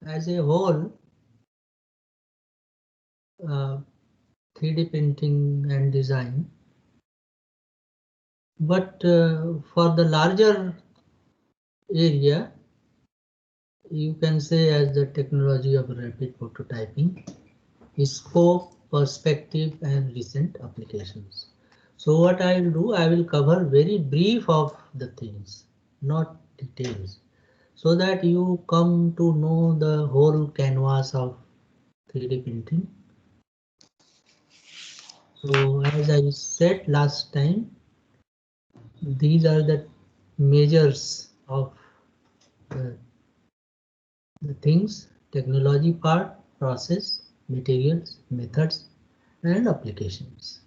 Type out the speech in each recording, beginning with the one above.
as a whole, 3D printing and design, but for the larger area, you can say as the technology of rapid prototyping, scope, perspective, and recent applications. So what I will do, I will cover very brief of the things, not details, so that you come to know the whole canvas of 3D printing. So as I said last time, these are the measures of the things: technology part, process, materials, methods, and applications.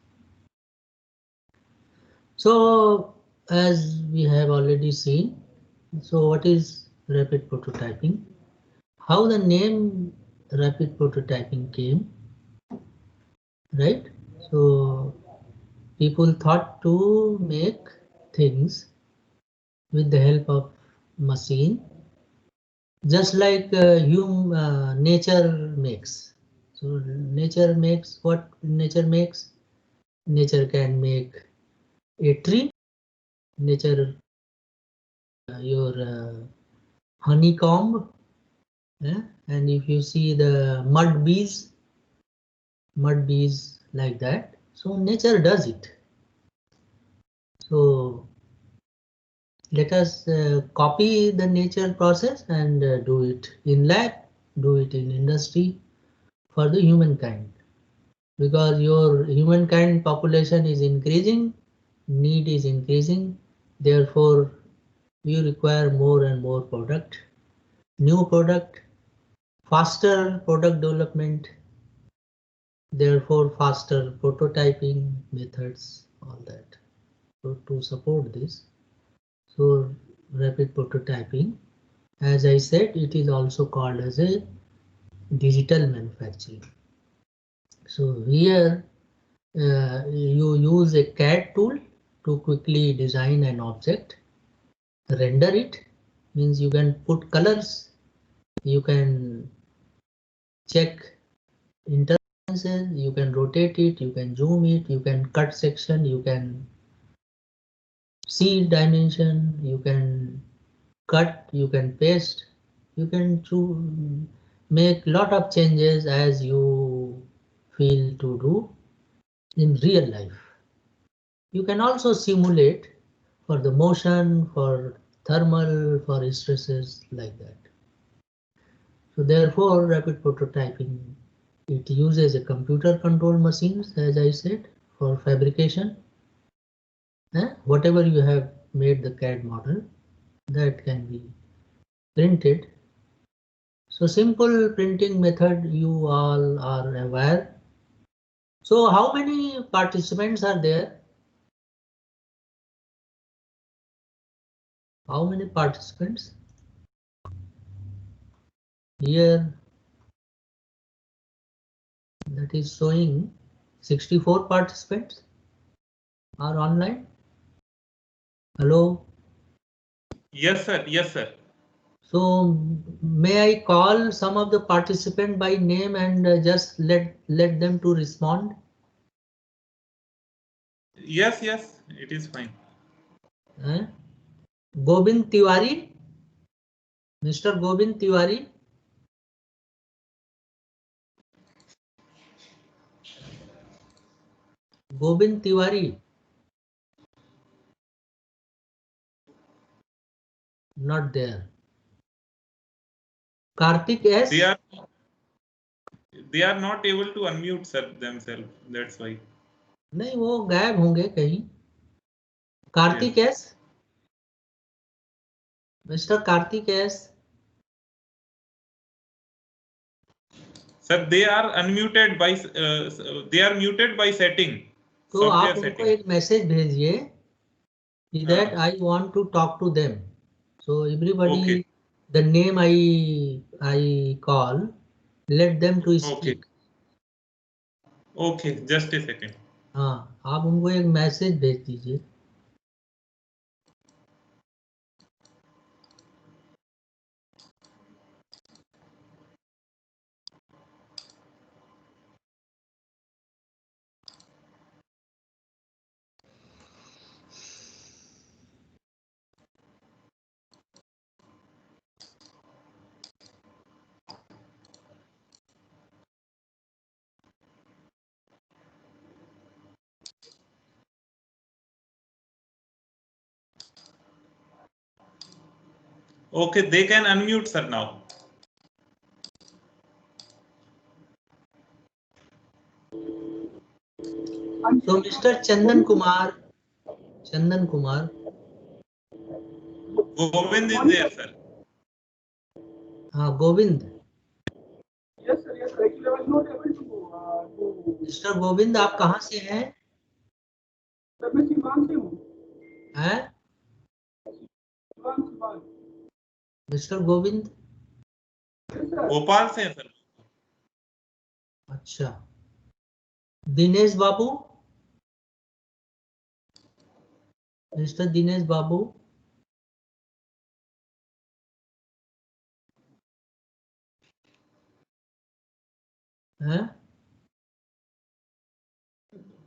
So as we have already seen, so what is rapid prototyping? How the name rapid prototyping came, right? So people thought to make things with the help of machine, just like nature makes. So nature makes what nature makes. Nature can make a tree. Nature your honeycomb. And if you see the mud bees like that, so nature does it. So let us copy the nature process and do it in lab, do it in industry for the humankind, because your humankind population is increasing, need is increasing, therefore you require more and more product, new product, faster product development, therefore faster prototyping methods, all that. So to support this, so rapid prototyping, as I said, it is also called as a digital manufacturing. So here you use a CAD tool to quickly design an object, render it, means you can put colors, you can check interferences, you can rotate it, you can zoom it, you can cut section, you can see dimension, you can cut, you can paste, you can make lot of changes as you feel to do in real life. You can also simulate for the motion, for thermal, for stresses like that. So therefore, rapid prototyping, it uses a computer controlled machines, as I said, for fabrication. Whatever you have made the CAD model, that can be printed. So simple printing method you all are aware. So how many participants are there? How many participants? Here that is showing 64 participants are online. Hello. Yes, sir. Yes, sir. So may I call some of the participants by name and just let them to respond? Yes, yes, it is fine. Gobind Tiwari, Mr. Gobind Tiwari. Gobind Tiwari. Not there. Karthik S. They are not able to unmute sir themselves. That's why. नहीं वो गायब होंगे कहीं. Kartik Yes. S. Mister Kartik S. Sir, they are unmuted by they are muted by setting. तो आप Software उनको setting. एक message भेजिए that I want to talk to them. So everybody, Okay. the name I call, let them to Okay. speak. Okay, just a second. हाँ, आप उनको एक message भेज दीजिए. Okay, they can unmute, sir, now. So Mr. Chandan Kumar. Govind is there, sir. Govind. Yes, sir. Yes, sir. Actually, I was not able to. Mr. Govind, आप कहाँ से हैं? सर मैं सीवान से हूँ. हैं? Siwan. Mr. Govind. Yes, sir. Bhopal से है, सर. अच्छा. दिनेश बाबू. Mr. Dinesh Babu. हैं?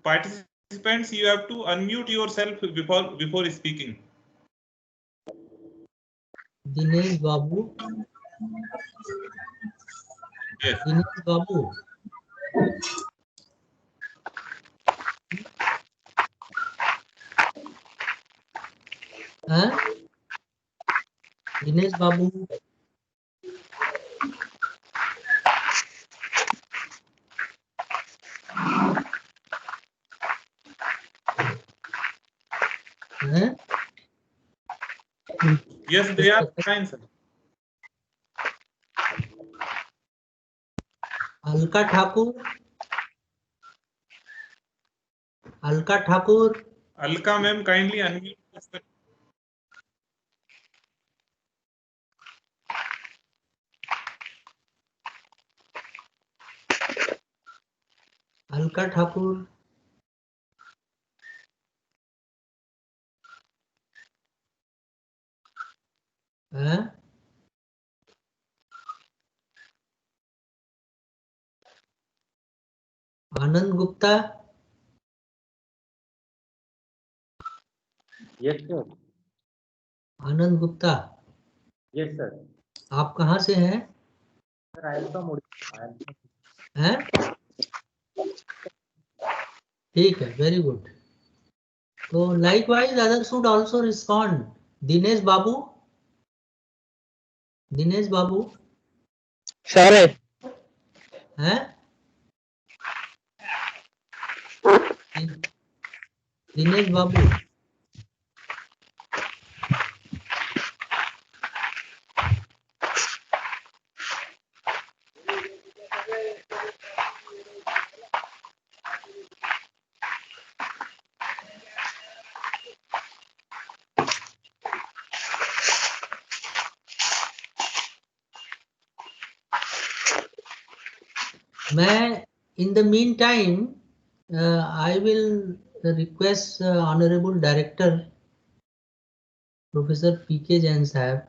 Participants, you have to unmute yourself before speaking. Dinesh Babu. Yes. Dinesh Babu. हैं? दिनेश बाबू. हैं? Yes, they are fine, sir. Alka Thakur. Alka Thakur. Alka ma'am, kindly unmute, sir. Alka Thakur. हैं? आनंद Gupta. Yes, sir. आनंद Gupta. Yes, sir. आप कहाँ से हैं? Sir, I am from Odisha. हैं? ठीक है, very good. So likewise, others should also respond. Dinesh Babu. Dinesh Babu. Sir. हैं? दिनेश बाबू. मैं in the meantime I will request Honorable Director Professor P.K. Jain Sahab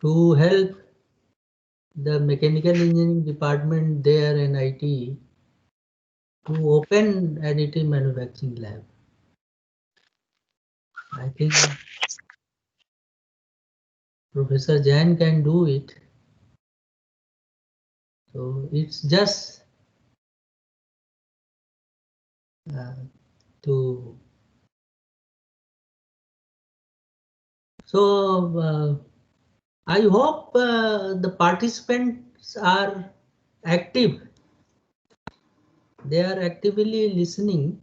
to help the Mechanical Engineering Department there in IT to open additive manufacturing lab. I think Professor Jain can do it. So it's just to. So I hope the participants are active. They are actively listening,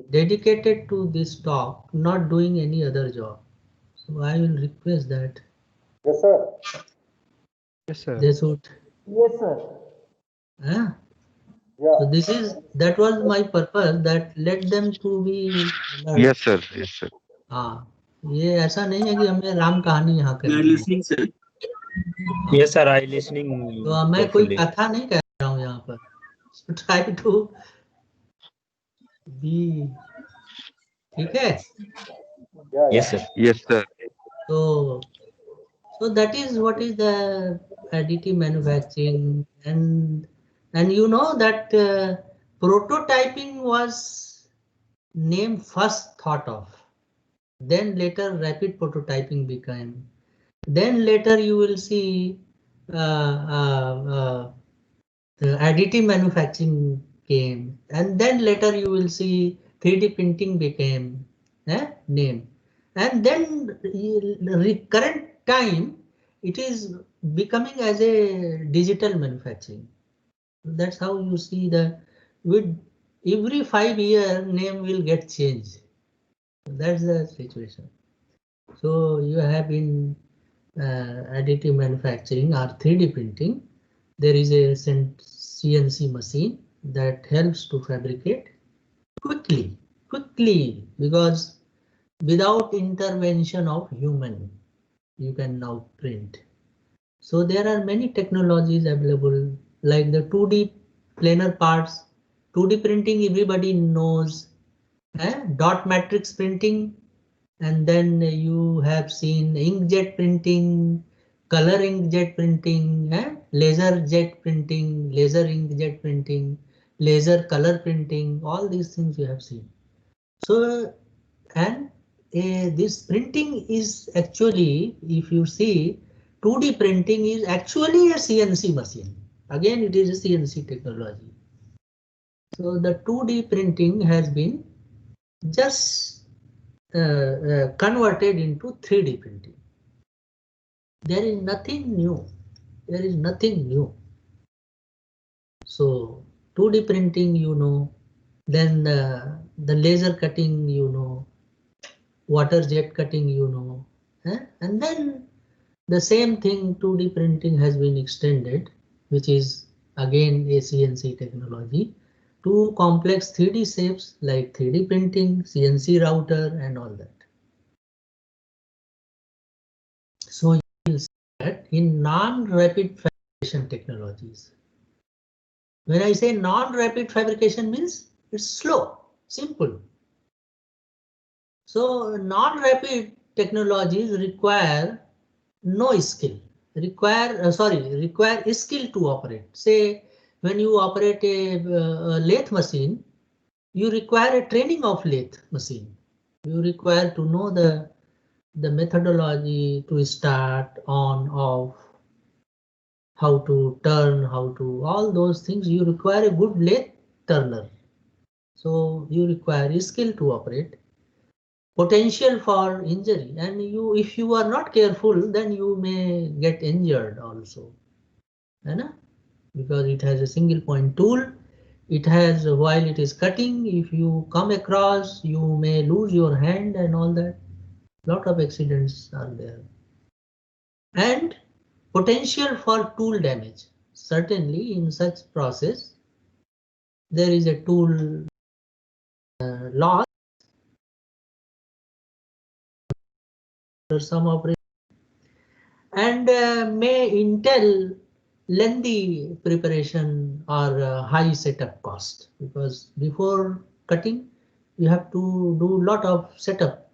dedicated to this talk, not doing any other job. So I will request that. Yes, sir. Yes, sir. They should. Yes, sir. Yeah. Yeah. So that was my purpose, that let them to be alert. Yes, sir. Yes, sir. हाँ, ये ऐसा नहीं है कि हमें राम कहानी यहाँ We are करनी है. listening, sir. Yes, sir. I listening. तो मैं कोई carefully. कथा नहीं कह रहा हूँ यहाँ पर. So try to be. ठीक है. Yeah, yes, sir. Yes, sir. So that is what is the additive manufacturing, and you know that prototyping was name first thought of, then later rapid prototyping became, then later you will see the additive manufacturing came, and then later you will see 3D printing became name. And then current time, it is becoming as a digital manufacturing. That's how you see the with every 5 year name will get changed. That's the situation. So you have in additive manufacturing or 3D printing, there is a CNC machine that helps to fabricate quickly, because without intervention of human, you can now print. So there are many technologies available, like the 2D planar parts, 2D printing everybody knows, dot matrix printing, and then you have seen inkjet printing, color inkjet printing, laser jet printing, laser inkjet printing, laser color printing, all these things you have seen. So, and this printing is actually, if you see, 2D printing is actually a CNC machine. Again, it is a CNC technology. So the 2D printing has been just converted into 3D printing. There is nothing new. There is nothing new. So 2D printing, you know, then the laser cutting, you know, water jet cutting, you know, and then the same thing 2D printing has been extended, which is again a CNC technology, to complex 3D shapes like 3D printing, CNC router, and all that. So you will see that in non-rapid fabrication technologies. When I say non-rapid fabrication means it's slow, simple. So non-rapid technologies require no skill, require skill to operate. Say when you operate a lathe machine, you require a training of lathe machine. You require to know the methodology to start, on, off, how to turn, how to, all those things. You require a good lathe turner. So you require skill to operate. Potential for injury, and you, if you are not careful, then you may get injured also, because it has a single point tool. It has, while it is cutting, if you come across, you may lose your hand and all that. Lot of accidents are there. And potential for tool damage. Certainly in such process, there is a tool loss or some operation, and may entail lengthy preparation or high setup cost, because before cutting you have to do lot of setup,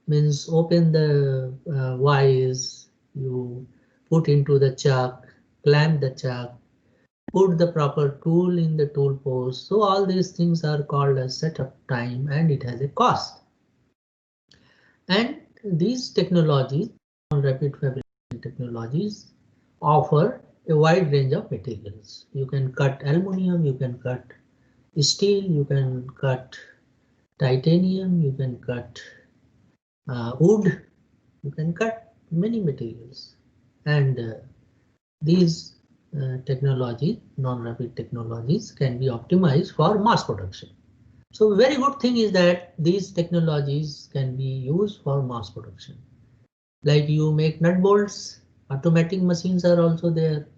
means open the vise, you put into the chuck, clamp the chuck, put the proper tool in the tool post. So all these things are called as setup time, and it has a cost. And these technologies, rapid fabrication technologies, offer a wide range of materials. You can cut aluminum, you can cut steel, you can cut titanium, you can cut wood, you can cut many materials. And these technologies, non-rapid technologies, can be optimized for mass production. So very good thing is that these technologies can be used for mass production. Like you make nut bolts, automatic machines are also there.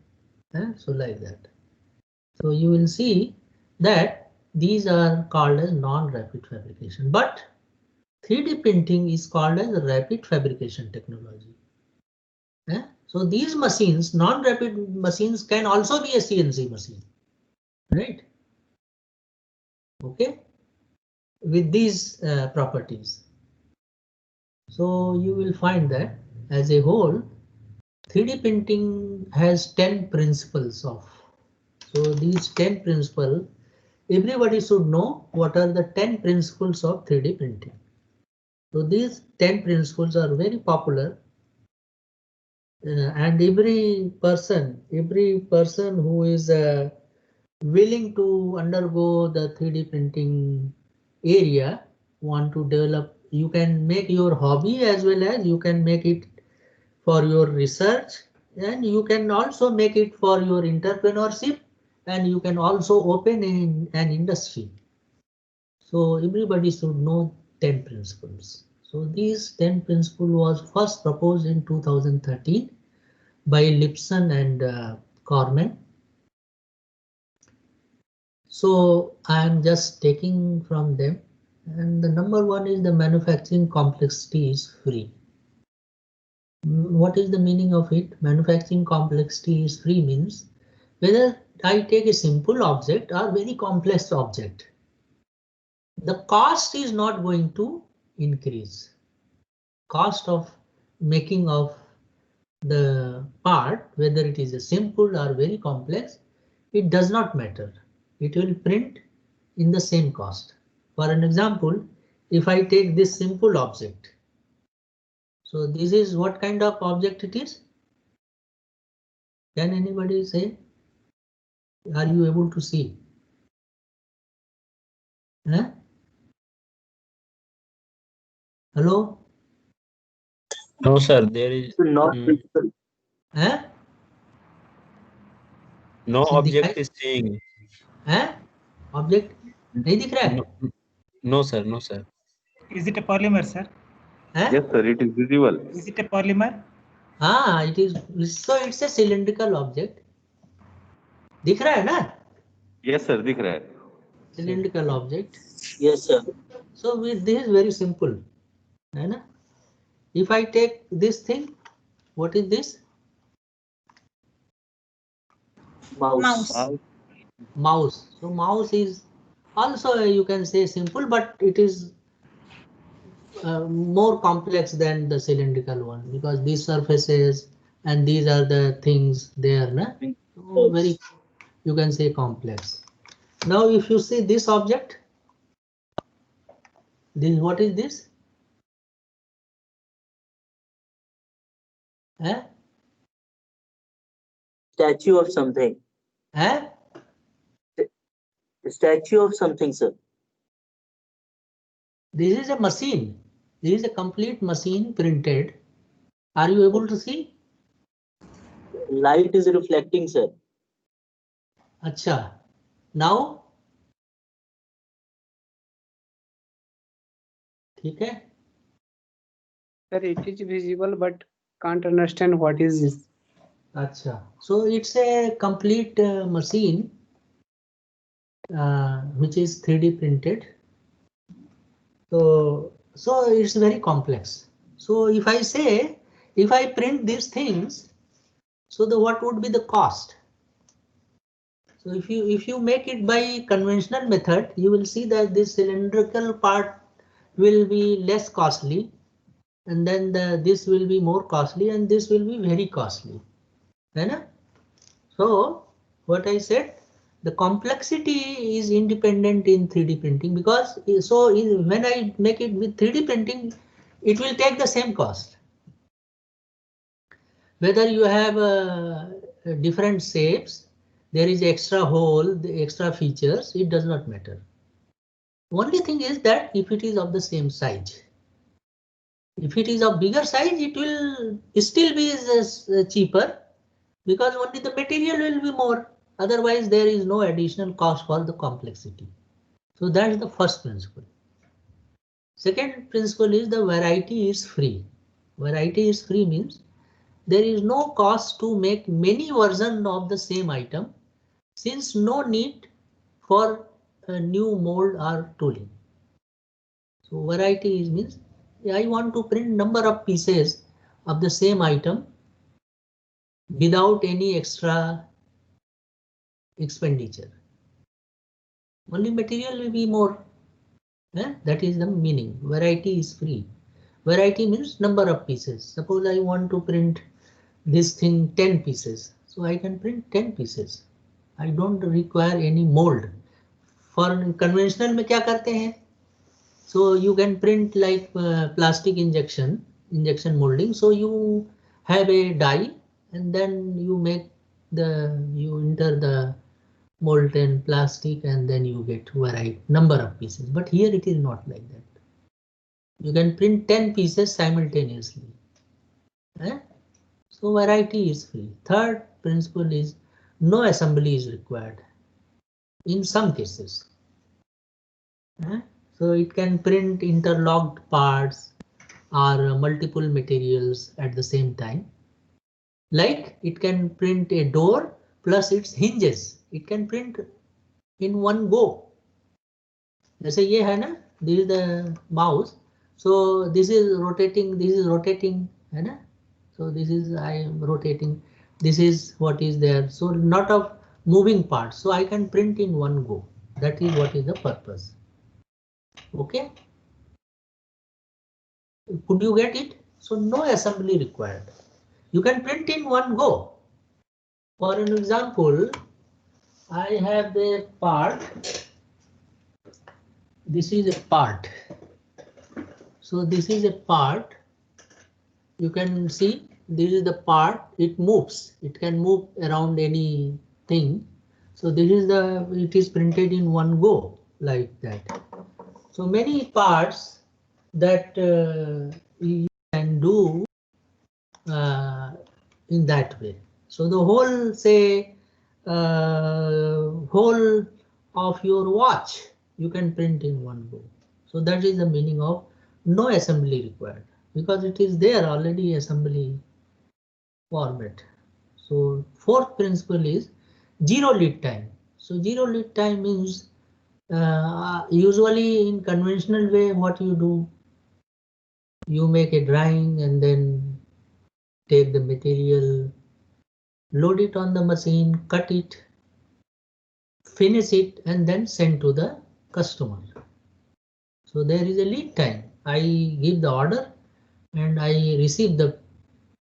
So like that. So you will see that these are called as non-rapid fabrication, but 3D printing is called as rapid fabrication technology. So these machines, non-rapid machines, can also be a CNC machine, right? Okay, with these properties. So you will find that as a whole, 3D printing has 10 principles of. So these 10 principles, everybody should know what are the 10 principles of 3D printing. So these 10 principles are very popular, and every person who is willing to undergo the 3D printing area want to develop you can make your hobby as well as you can make it for your research, and you can also make it for your entrepreneurship, and you can also open an industry. So everybody should know 10 principles. So these 10 principles was first proposed in 2013 by Lipson and Corman. So I am just taking from them, and the number one is the manufacturing complexity is free. What is the meaning of it? Manufacturing complexity is free means whether I take a simple object or very complex object, the cost is not going to increase. Cost of making of the part, whether it is a simple or very complex, it does not matter. It will print in the same cost. For an example, if I take this simple object, so this is what kind of object it is? Can anybody say? Are you able to see? Huh? Hello? No, sir. There is Not physical. Huh? no दिखाई object is saying. है object नहीं दिख रहा है No, no, sir. No, sir. Is it a polymer, sir? हैं Yes, sir. It is visible. Is it a polymer? हाँ it is, so it's a cylindrical object. दिख रहा है ना? Yes, sir. दिख रहा है. Cylindrical object. Yes, sir. So with this is very simple, है ना? If I take this thing, what is this? Mouse. Mouse. So mouse is also you can say simple, but it is more complex than the cylindrical one because these surfaces and these are the things there, na? So very, you can say complex. Now if you see this object, this what is this? Eh? Statue of something. Eh? The statue of something, sir. This is a machine. This is a complete machine printed. Are you able to see? Light is reflecting, sir. Acha. Now? ठीक है? Sir, it is visible, but can't understand what is this. Acha. So it's a complete machine which is 3D printed. So it's very complex. So if I say, if I print these things, so what would be the cost? So if you make it by conventional method, you will see that this cylindrical part will be less costly, and then this will be more costly, and this will be very costly. Right? So what I said, the complexity is independent in 3D printing because when I make it with 3D printing, it will take the same cost. Whether you have different shapes, there is extra hole, the extra features, it does not matter. Only thing is that if it is of the same size, if it is of bigger size, it will still be cheaper because only the material will be more. Otherwise, there is no additional cost for the complexity. So that is the first principle. Second principle is the variety is free. Variety is free means there is no cost to make many versions of the same item, since no need for a new mold or tooling. So variety is means I want to print number of pieces of the same item without any extra expenditure. Only material will be more. That is the meaning. Variety is free. Variety means number of pieces. Suppose I want to print this thing 10 pieces. So I can print 10 pieces. I don't require any mold. For conventional में क्या करते हैं? So you can print like plastic injection molding. So you have a die and then you enter the molten plastic and then you get variety number of pieces. But here it is not like that. You can print 10 pieces simultaneously. So variety is free. Third principle is no assembly is required in some cases. So it can print interlocked parts or multiple materials at the same time. Like it can print a door plus its hinges. It can print in one go. जैसे ये है ना, this is the mouse. So this is rotating, है ना? So this is I am rotating. This is what is there. So not of moving parts. So I can print in one go. That is what is the purpose. Okay. Could you get it? So no assembly required. You can print in one go. For an example, I have the part. This is a part. So this is a part. You can see this is the part. It moves. It can move around anything. So this is the. It is printed in one go like that. So many parts that you can do in that way. So the whole, say, whole of your watch you can print in one go. So that is the meaning of no assembly required, because it is there already assembly format. So fourth principle is zero lead time. So zero lead time means usually in conventional way, what you do, you make a drawing and then take the material, load it on the machine, cut it, finish it, and then send to the customer. So there is a lead time. I give the order and I receive the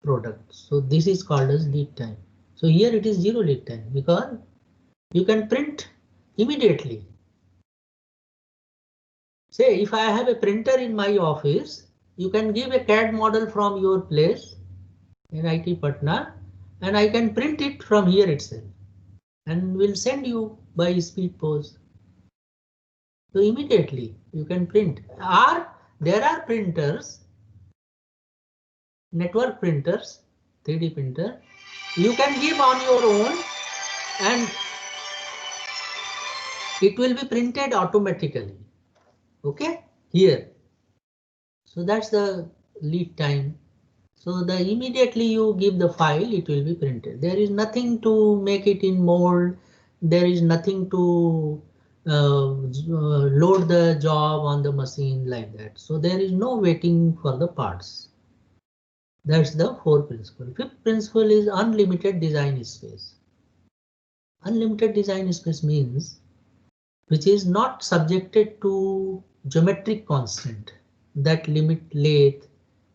product. So this is called as lead time. So here it is zero lead time because you can print immediately. Say if I have a printer in my office, you can give a CAD model from your place in IT Patna, and I can print it from here itself and will send you by speed post. So immediately you can print. Or there are printers, network printers, 3D printer, you can give on your own and it will be printed automatically. Okay, here. So that's the lead time. So the immediately you give the file, it will be printed. There is nothing to make it in mold. There is nothing to load the job on the machine like that. So there is no waiting for the parts. That's the fourth principle. Fifth principle is unlimited design space. Unlimited design space means which is not subjected to geometric constant that limit lathe,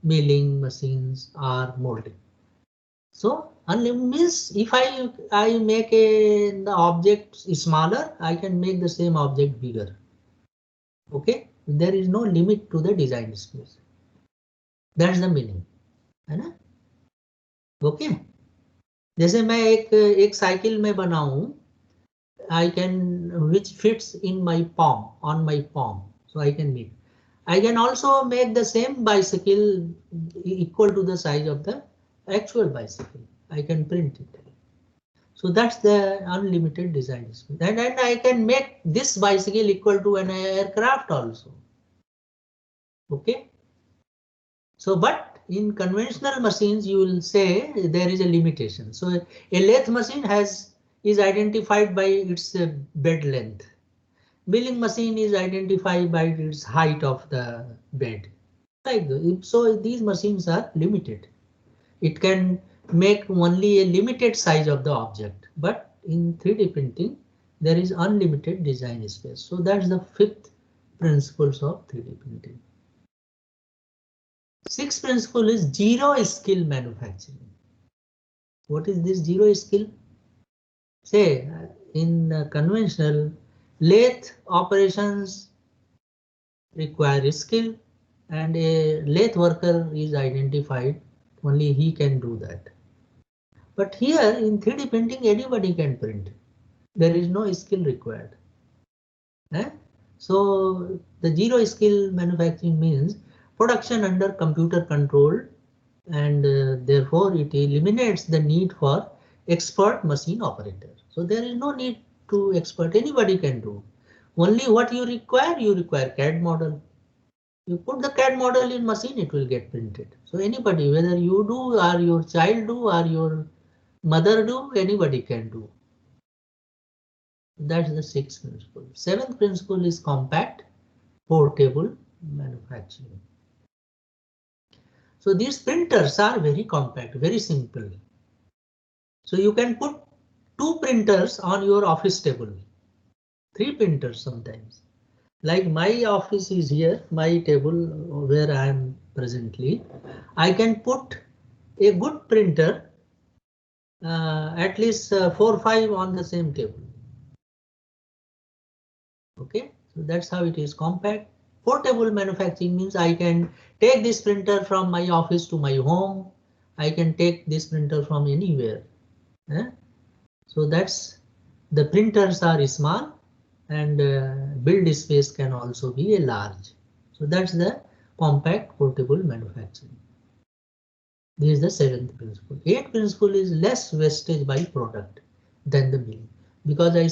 milling machines or molding. So unlimited means if I make the object smaller, I can make the same object bigger. Okay, there is no limit to the design space. That's the meaning, है ना? Okay. जैसे मैं एक cycle में बनाऊं, I can which fits in my palm, on my palm, so I can make. I can also make the same bicycle equal to the size of the actual bicycle. I can print it. So that's the unlimited design space. And I can make this bicycle equal to an aircraft also. Okay. So, but in conventional machines, you will say there is a limitation. So a lathe machine is identified by its bed length. Milling machine is identified by its height of the bed. Like so, these machines are limited. It can make only a limited size of the object, but in 3D printing, there is unlimited design space. So that's the fifth principles of 3D printing. Sixth principle is zero skill manufacturing. What is this zero skill? Say in conventional lathe operations require skill, and a lathe worker is identified, only he can do that. But here in 3D printing, anybody can print. There is no skill required. So the zero skill manufacturing means production under computer control, and therefore it eliminates the need for expert machine operator. So there is no need to expert, anybody can do. Only what you require CAD model. You put the CAD model in machine, it will get printed. So anybody, whether you do or your child do or your mother do, anybody can do. That's the sixth principle. Seventh principle is compact, portable manufacturing. So these printers are very compact, very simple. So you can put 2 printers on your office table, 3 printers sometimes. Like my office is here, my table where I am presently. I can put a good printer, at least 4 or 5 on the same table. Okay, so that's how it is compact. Portable manufacturing means I can take this printer from my office to my home. I can take this printer from anywhere. So that's, the printers are small and build space can also be a large. So that's the compact portable manufacturing. This is the seventh principle. Eighth principle is less wastage by product than the mill. Because I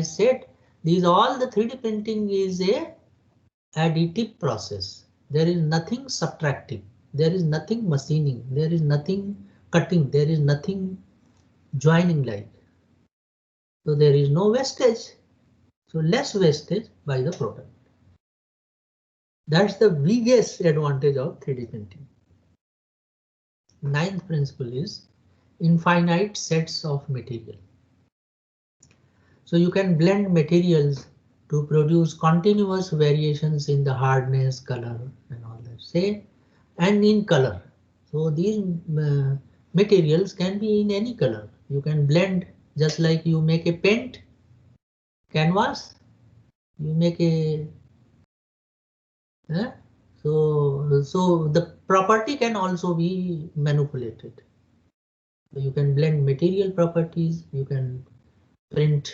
said these all the 3D printing is a additive process. There is nothing subtractive. There is nothing machining. There is nothing cutting. There is nothing joining like. So there is no wastage. So less wastage by the product. That's the biggest advantage of 3D printing. Ninth principle is infinite sets of material. So you can blend materials to produce continuous variations in the hardness, color and all that. Say, and in color. So these materials can be in any color. You can blend just like you make a paint canvas. You make a so the property can also be manipulated. So you can blend material properties. You can print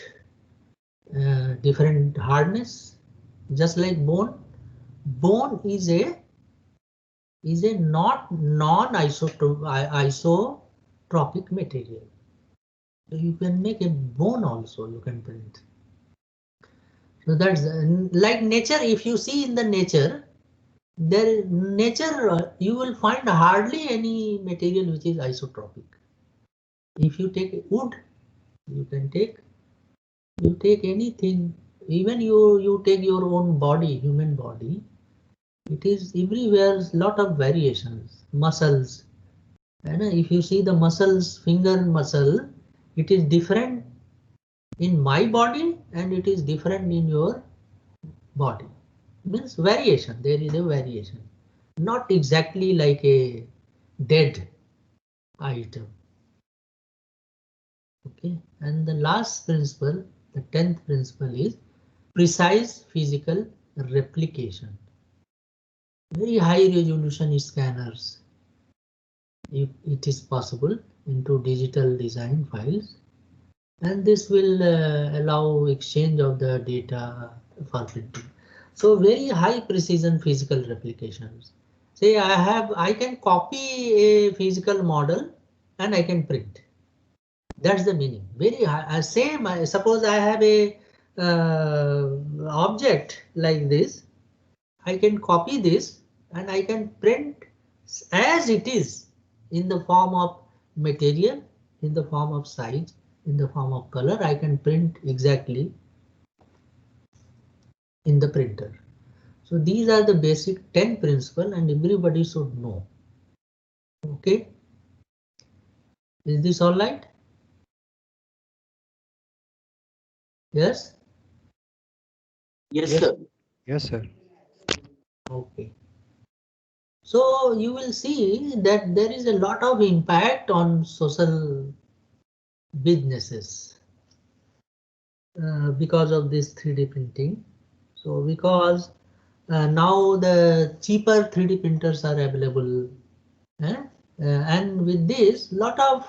different hardness, just like bone. Bone is a not non-isotropic material. So you can make a bone also. You can print. So that's like nature. If you see in the nature, you will find hardly any material which is isotropic. If you take wood, you can take anything. Even you take your own body, human body. It is everywhere lot of variations. Muscles, and if you see the muscles, finger muscle, it is different in my body and it is different in your body. Means variation. There is a variation, not exactly like a dead item. Okay, and the last principle, the 10th principle, is precise physical replication. Very high resolution scanners, if it is possible, into digital design files, and this will allow exchange of the data for printing. So very high precision physical replications. Say I can copy a physical model and I can print. That's the meaning. Very high. Same. Suppose I have a object like this. I can copy this and I can print as it is in the form of material, in the form of size, in the form of color. I can print exactly in the printer. So these are the basic 10 principles and everybody should know. Okay. Is this all right? Yes? Yes, sir. Yes, sir. Okay. So you will see that there is a lot of impact on social businesses because of this 3D printing. So because now the cheaper 3D printers are available, and with this lot of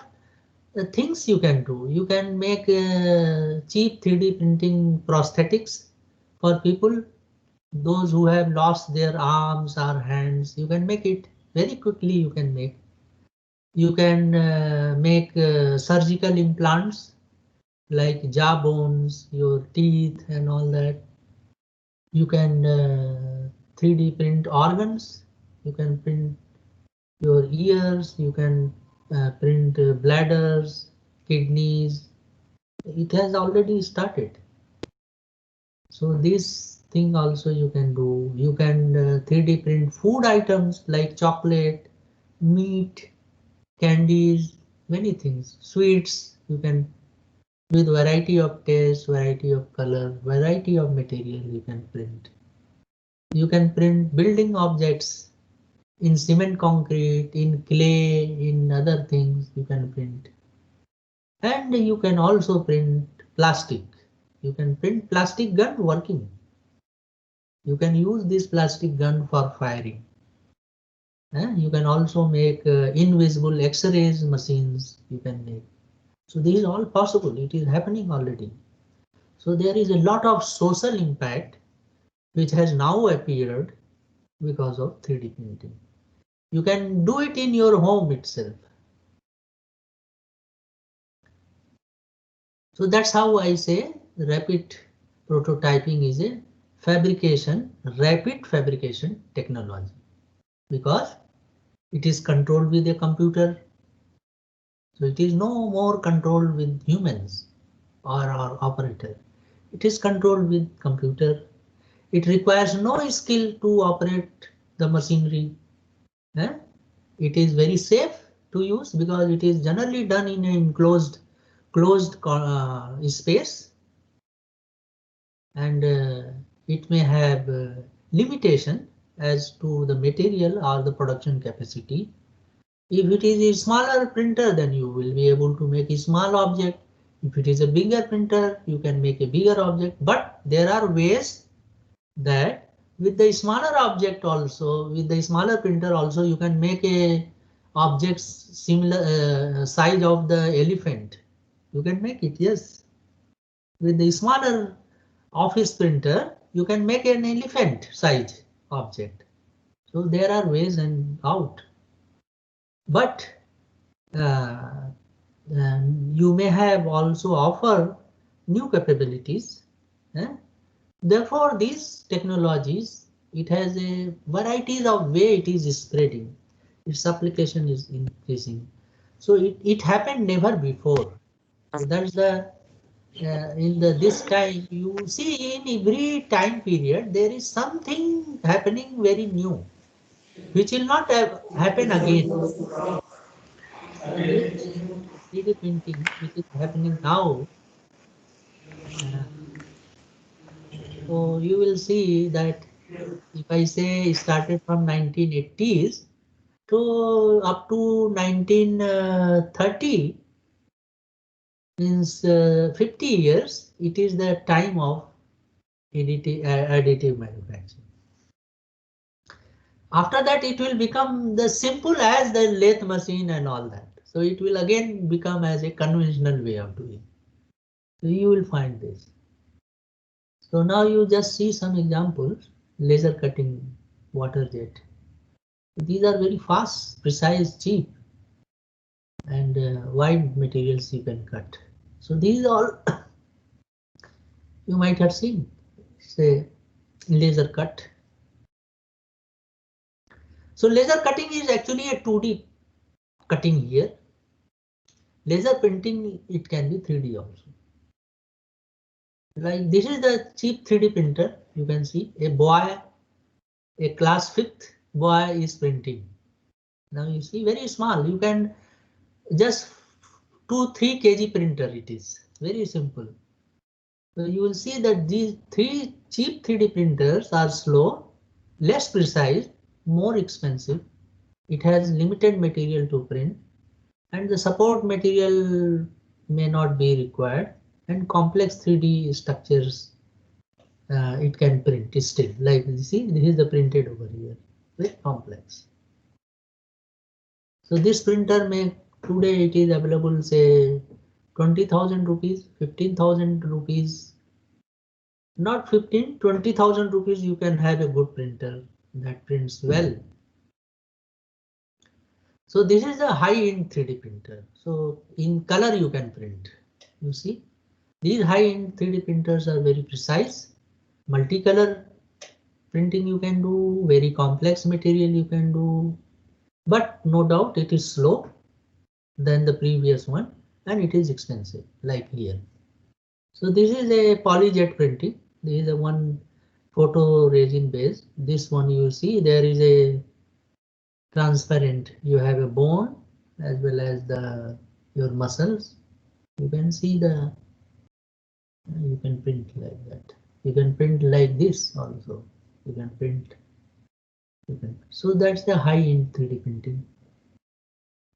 things you can do. You can make cheap 3D printing prosthetics for people. Those who have lost their arms or hands, you can make it very quickly. You can make surgical implants like jaw bones, your teeth and all that. You can 3D print organs. You can print your ears. You can print bladders, kidneys. It has already started. So this thing also you can do. You can 3D print food items like chocolate, meat, candies, many things, sweets. You can, with variety of taste, variety of color, variety of material you can print. You can print building objects in cement, concrete, in clay, in other things you can print. And you can also print plastic. You can print plastic gun working. You can use this plastic gun for firing. You can also make invisible X-rays machines you can make. So this is all possible. It is happening already. So there is a lot of social impact which has now appeared because of 3D printing. You can do it in your home itself. So that's how I say rapid prototyping is a rapid fabrication technology, because it is controlled with a computer. So it is no more controlled with humans or operator. It is controlled with computer. It requires no skill to operate the machinery. It is very safe to use because it is generally done in an enclosed space, and it may have limitation as to the material or the production capacity. If it is a smaller printer, then you will be able to make a small object. If it is a bigger printer, you can make a bigger object. But there are ways that with the smaller object also, with the smaller printer also, you can make a object similar size of the elephant. You can make it, yes. With the smaller office printer, you can make an elephant size object. So there are ways and out. But you may have also offer new capabilities. Therefore, these technologies, it has a variety of way it is spreading. Its application is increasing. So it happened never before. So that's the in this time you see in every time period there is something happening very new, which will not happen again. 3D printing, which is happening now. So you will see that if I say it started from 1980s to up to 1930, means 50 years, it is the time of additive manufacturing. After that, it will become the simple as the lathe machine and all that. So it will again become as a conventional way of doing. So you will find this. So now you just see some examples. Laser cutting, water jet. These are very fast, precise, cheap, and wide materials you can cut. So these all you might have seen. Say laser cut. So laser cutting is actually a 2D cutting here. Laser printing, it can be 3D also. Like this is the cheap 3D printer. You can see a boy, a class 5th boy is printing. Now you see very small. You can just 2-3 kg printer. It is very simple. So you will see that these cheap 3D printers are slow, less precise, more expensive. It has limited material to print, and the support material may not be required, and complex 3D structures it can print still. Like you see, this is the printed over here, very complex. So this printer may today it is available, say 20,000 rupees, 15,000 rupees. not 15, 20,000 rupees, you can have a good printer that prints well. So this is a high-end 3D printer. So in color you can print. You see, these high-end 3D printers are very precise. Multicolor printing you can do, very complex material you can do, but no doubt it is slow than the previous one and it is expensive, like here. So this is a polyjet printing. This is a one photo resin base. This one you see there is a transparent. You have a bone as well as your muscles. You can see you can print like that. You can print like this also. You can print. So that's the high-end 3D printing.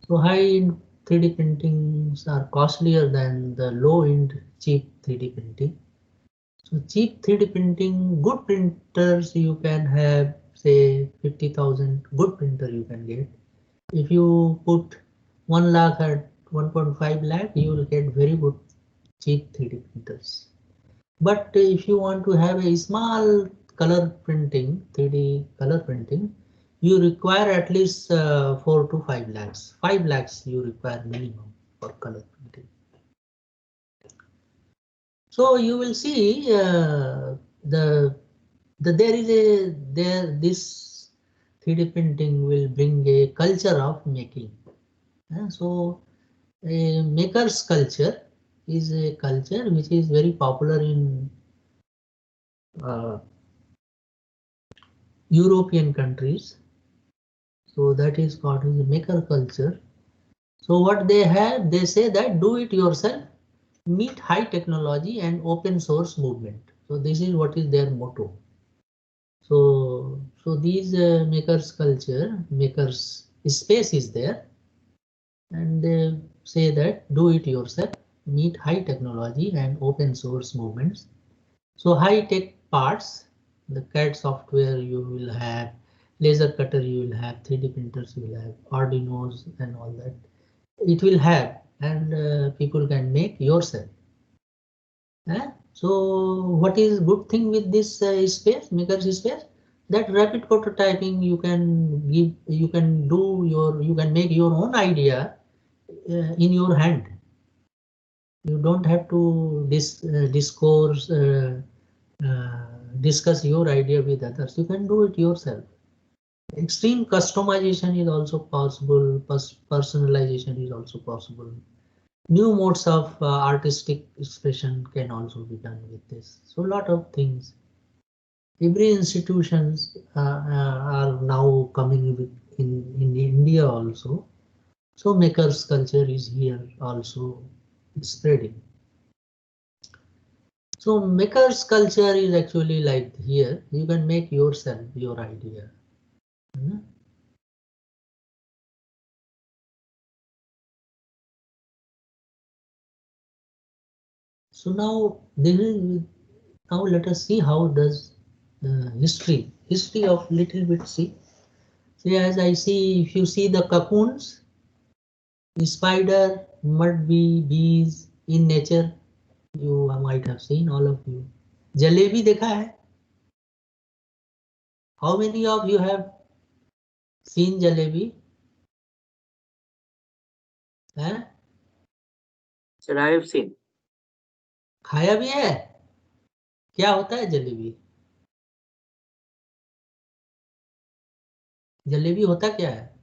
So high-end 3D printings are costlier than the low-end cheap 3D printing. So cheap 3D printing, good printers you can have, say 50,000 good printer you can get. If you put 1 lakh at 1.5 lakh, you will get very good cheap 3D printers. But if you want to have a small color printing, 3D color printing, you require at least 4 to 5 lakhs. 5 lakhs you require minimum for color printing. So you will see this 3D printing will bring a culture of making. So a maker's culture is a culture which is very popular in European countries. So that is called the maker culture. So what they have, they say that do it yourself, meet high technology and open source movement. So this is what is their motto. So these makers culture, makers space is there, and they say that do it yourself, meet high technology and open source movements. So high tech parts, the CAD software you will have, laser cutter you will have, 3D printers you will have, Arduinos and all that. It will have, and people can make yourself. So what is good thing with this space, makers space? That rapid prototyping you can give, you can make your own idea in your hand. You don't have to discourse. Discuss your idea with others. You can do it yourself. Extreme customization is also possible. Personalization is also possible. New modes of artistic expression can also be done with this. So a lot of things. Every institutions are now coming with in India also. So makers culture is here also spreading. So makers culture is actually like here, you can make yourself your idea. So now let us see how does history of little bit see. See, as I see, if you see the cocoons, the spider, mud bee, bees in nature, you might have seen, all of you. Jalebi देखा है? How many of you have seen jalebi? Sir, I have seen. खाया भी है? क्या होता है जलेबी? जलेबी होता क्या है?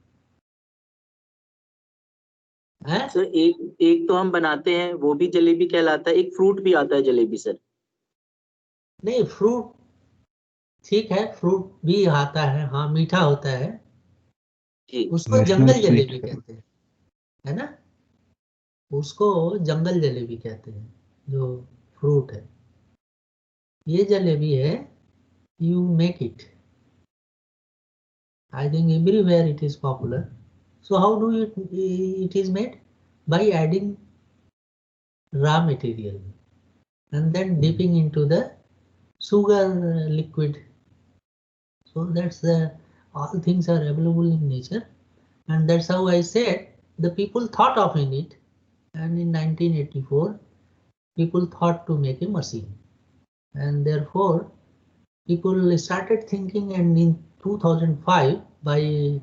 सर एक तो हम बनाते हैं, वो भी जलेबी कहलाता है। एक फ्रूट भी आता है जलेबी सर। नहीं, फ्रूट ठीक है, फ्रूट भी आता है, हाँ मीठा होता है, उसको जंगल जलेबी कहते हैं, है ना? उसको जंगल जलेबी कहते हैं, जो फ्रूट है। ये जलेबी है, you make it. I think everywhere it is popular. So how do it is made? By adding raw material and then dipping into the sugar liquid. So that's all things are available in nature, and that's how I said the people thought of in it, and in 1984 people thought to make a machine. and therefore people started thinking, and in 2005 by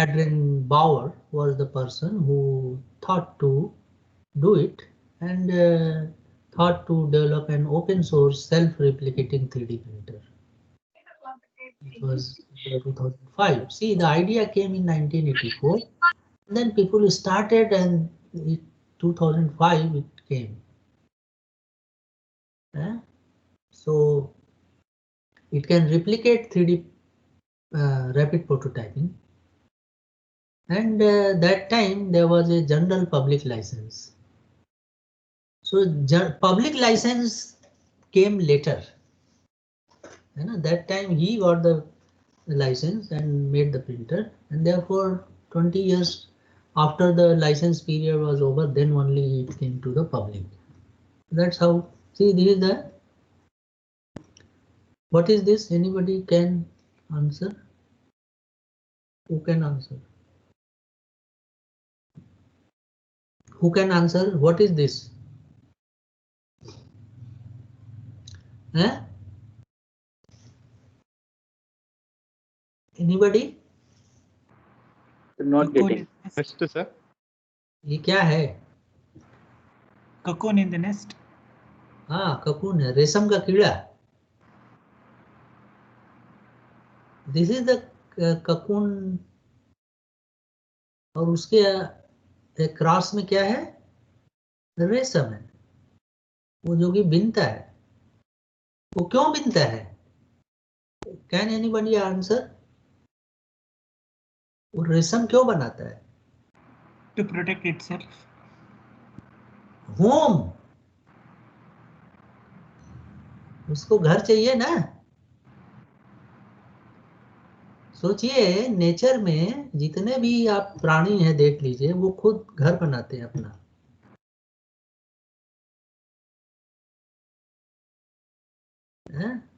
Adrian Bauer was the person who thought to do it, and thought to develop an open source self-replicating 3D printer. It was 2005. See, the idea came in 1984. And then people started, and in 2005 it came. So it can replicate 3D rapid prototyping. And that time there was a general public license. So public license came later. That time he got the license and made the printer, and therefore 20 years after the license period was over, then only it came to the public. That's how. See, this is the. What is this? Anybody can answer? Who can answer? Who can answer? What is this? Eh? Anybody? Not getting. Nest, sir. ये क्या है? Cocoon in the nest. हाँ, cocoon है, रेशम का कीड़ा. This is the cocoon. और उसके क्रॉस में क्या है? रेशम है. वो जो कि बिनता है. वो क्यों बिनता है? Can anybody answer? वो रेशम क्यों बनाता है? To protect itself. होम. उसको घर चाहिए ना. सोचिए, नेचर में जितने भी आप प्राणी हैं देख लीजिए, वो खुद घर बनाते हैं अपना.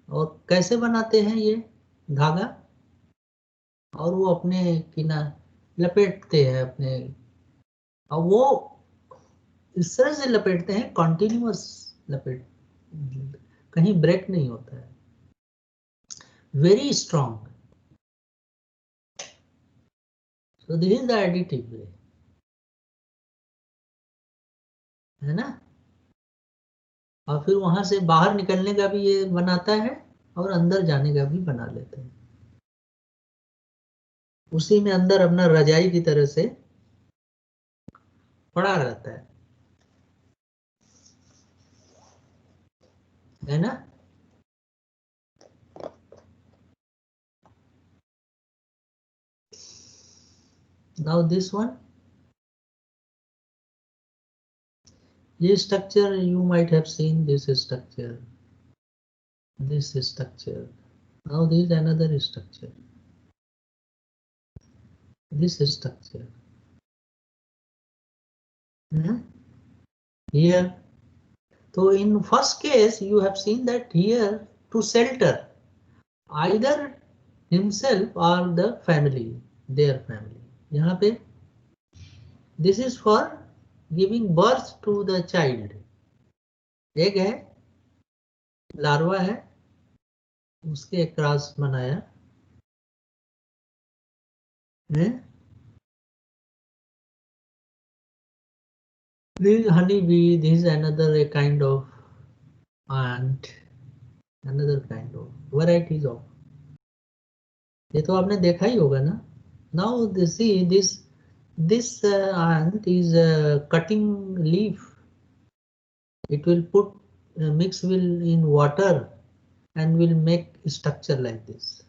और कैसे बनाते हैं ये धागा? और वो अपने किनारे लपेटते हैं अपने, और वो इस तरह से लपेटते हैं, कॉन्टिन्यूअस लपेट, कहीं ब्रेक नहीं होता है. Very strong. So this is the additive way, है ना. और फिर वहां से बाहर निकलने का भी ये बनाता है, और अंदर जाने का भी बना लेते हैं. उसी में अंदर अपना रजाई की तरह से पड़ा रहता है ना. Now this one, this structure you might have seen. This structure, this structure. Now this is another structure. This structure. Here. So in first case you have seen that here to shelter either himself or the family, their family. यहाँ पे this is for giving birth to the child. एक है, larva है, उसके cross बनाया है. This is honeybee. This is another a kind of ant, another kind of varieties of. ये तो आपने देखा ही होगा ना. Now see this ant is cutting leaf. It will put mix will in water and will make structure like this.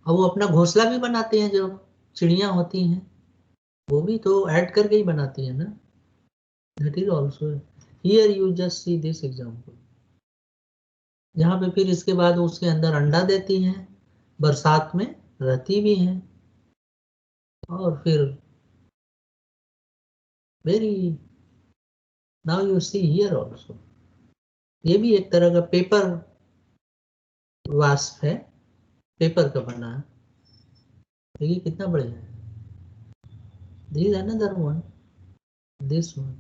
अब वो अपना घोंसला भी बनाते हैं, जो चिड़िया होती हैं वो भी तो ऐड करके ही बनाती है ना. That is also here you just see this example. जहाँ पे फिर इसके बाद उसके अंदर अंडा देती हैं, बरसात में रहती भी हैं, और फिर very. Now you see here also. ये भी एक तरह का पेपर वास्प है, पेपर का बना है. देखिए कितना बढ़िया है. This is another one, this one.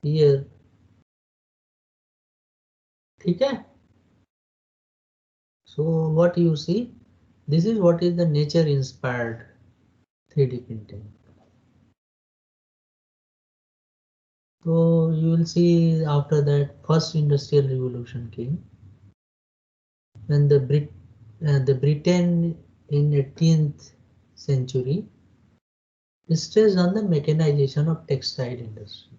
here. Okay. So what you see, this is what is the nature inspired 3D printing. So you will see after that first industrial revolution came, when the Britain in 18th century stressed on the mechanization of textile industry.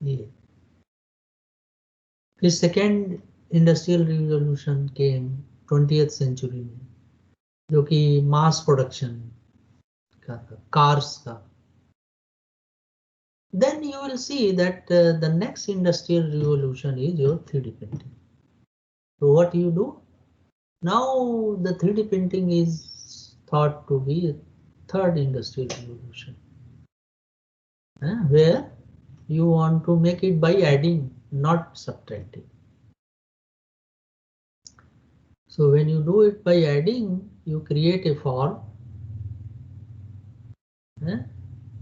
Yeah. The second industrial revolution came 20th century में, जो कि mass production का था, cars का. Then you will see that the next industrial revolution is your 3D printing. So what you do? Now the 3D printing is thought to be a third industrial revolution, where you want to make it by adding, not subtracting. So when you do it by adding, you create a form.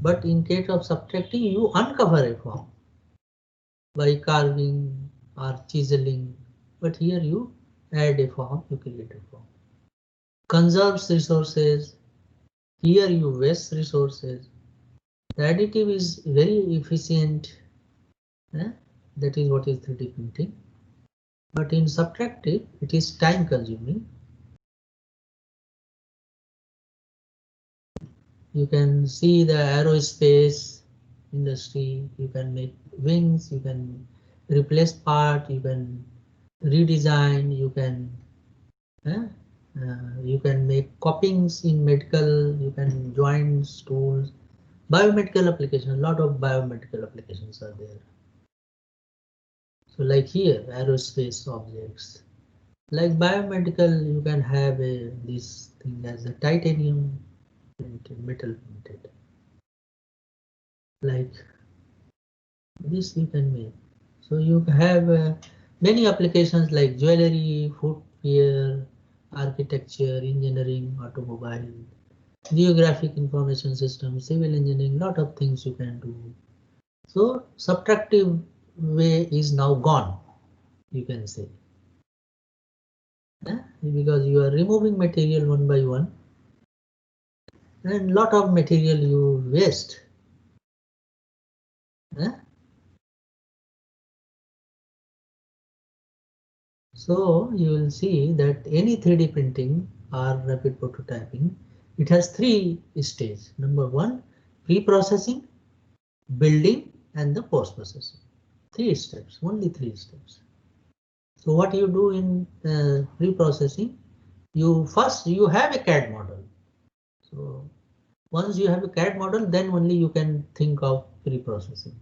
But in case of subtracting, you uncover a form by carving or chiseling. But here you add a form, you create a form. Conserves resources. Here you waste resources. The additive is very efficient. That is what is 3D printing. But in subtractive, it is time consuming. You can see the aerospace industry, you can make wings, you can replace part, you can redesign, you can make copings in medical, you can join tools, biomedical applications, a lot of biomedical applications are there. So like here, aerospace objects, like biomedical, you can have this thing as a titanium printed, metal printed. Like this you can make. So you have many applications like jewelry, footwear, architecture, engineering, automobile, geographic information system, civil engineering, lot of things you can do. So subtractive way is now gone, you can say. Because you are removing material one by one, and lot of material you waste. So you will see that any 3D printing or rapid prototyping, it has three stages. Number one, pre-processing, building, and the post-processing. 3 steps, only 3 steps. So what you do in pre-processing, you have a CAD model. So once you have a CAD model, then only you can think of pre-processing.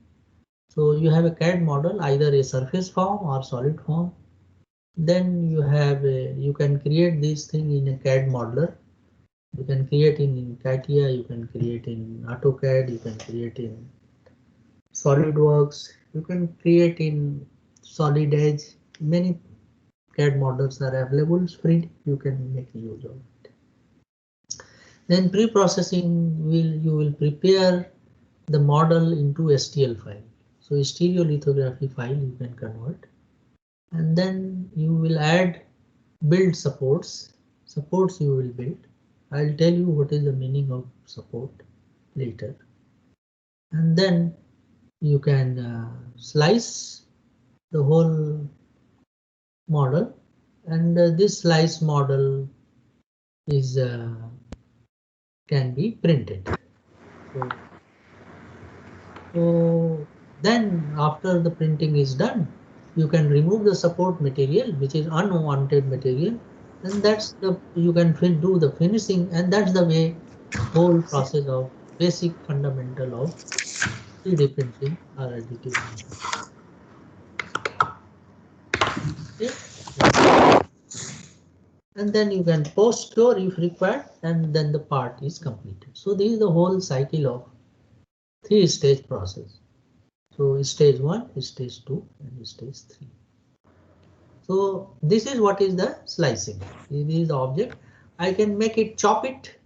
So you have a CAD model, either a surface form or solid form. Then you can create this thing in a CAD modeler. You can create in CATIA, you can create in AutoCAD, you can create in SolidWorks, you can create in Solid Edge. Many CAD models are available, free, you can make use of it. Then pre-processing, you will prepare the model into STL file. So stereolithography file you can convert. And then you will add build supports. Supports you will build. I'll tell you what is the meaning of support later. And then you can slice the whole model, and this slice model is can be printed. So then after the printing is done, you can remove the support material, which is unwanted material, and that's you can do the finishing, and that's the way whole process of basic fundamental of 3D printing or additive. Okay. And then you can post store if required, and then the part is completed. So this is the whole cycle of 3-stage process. So stage 1, stage 2, and stage 3. So this is what is the slicing. This is the object. I can make it, chop it,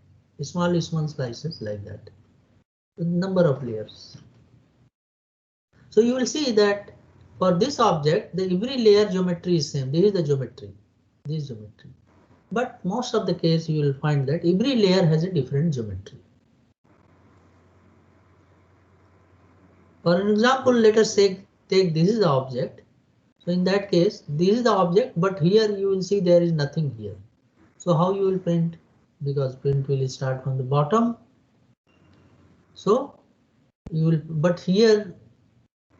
small slices like that. The number of layers. So you will see that for this object, the every layer geometry is same. This is the geometry, this geometry. But most of the case you will find that every layer has a different geometry. For an example, let us say take this is the object. So in that case, this is the object, but here you will see there is nothing here. So how you will print? Because print will start from the bottom. So you will, but here,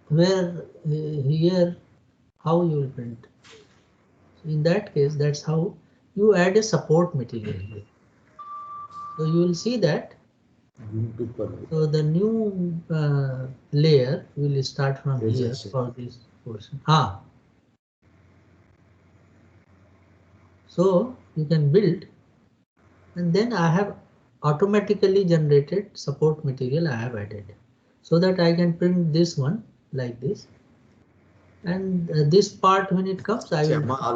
where here, how you will print? So in that case, that's how you add a support material here. So you will see that. So the new layer will start from here for this portion. So you can build, and then I have automatically generated support material I have added, so that I can print this one like this. And this part when it comes, I will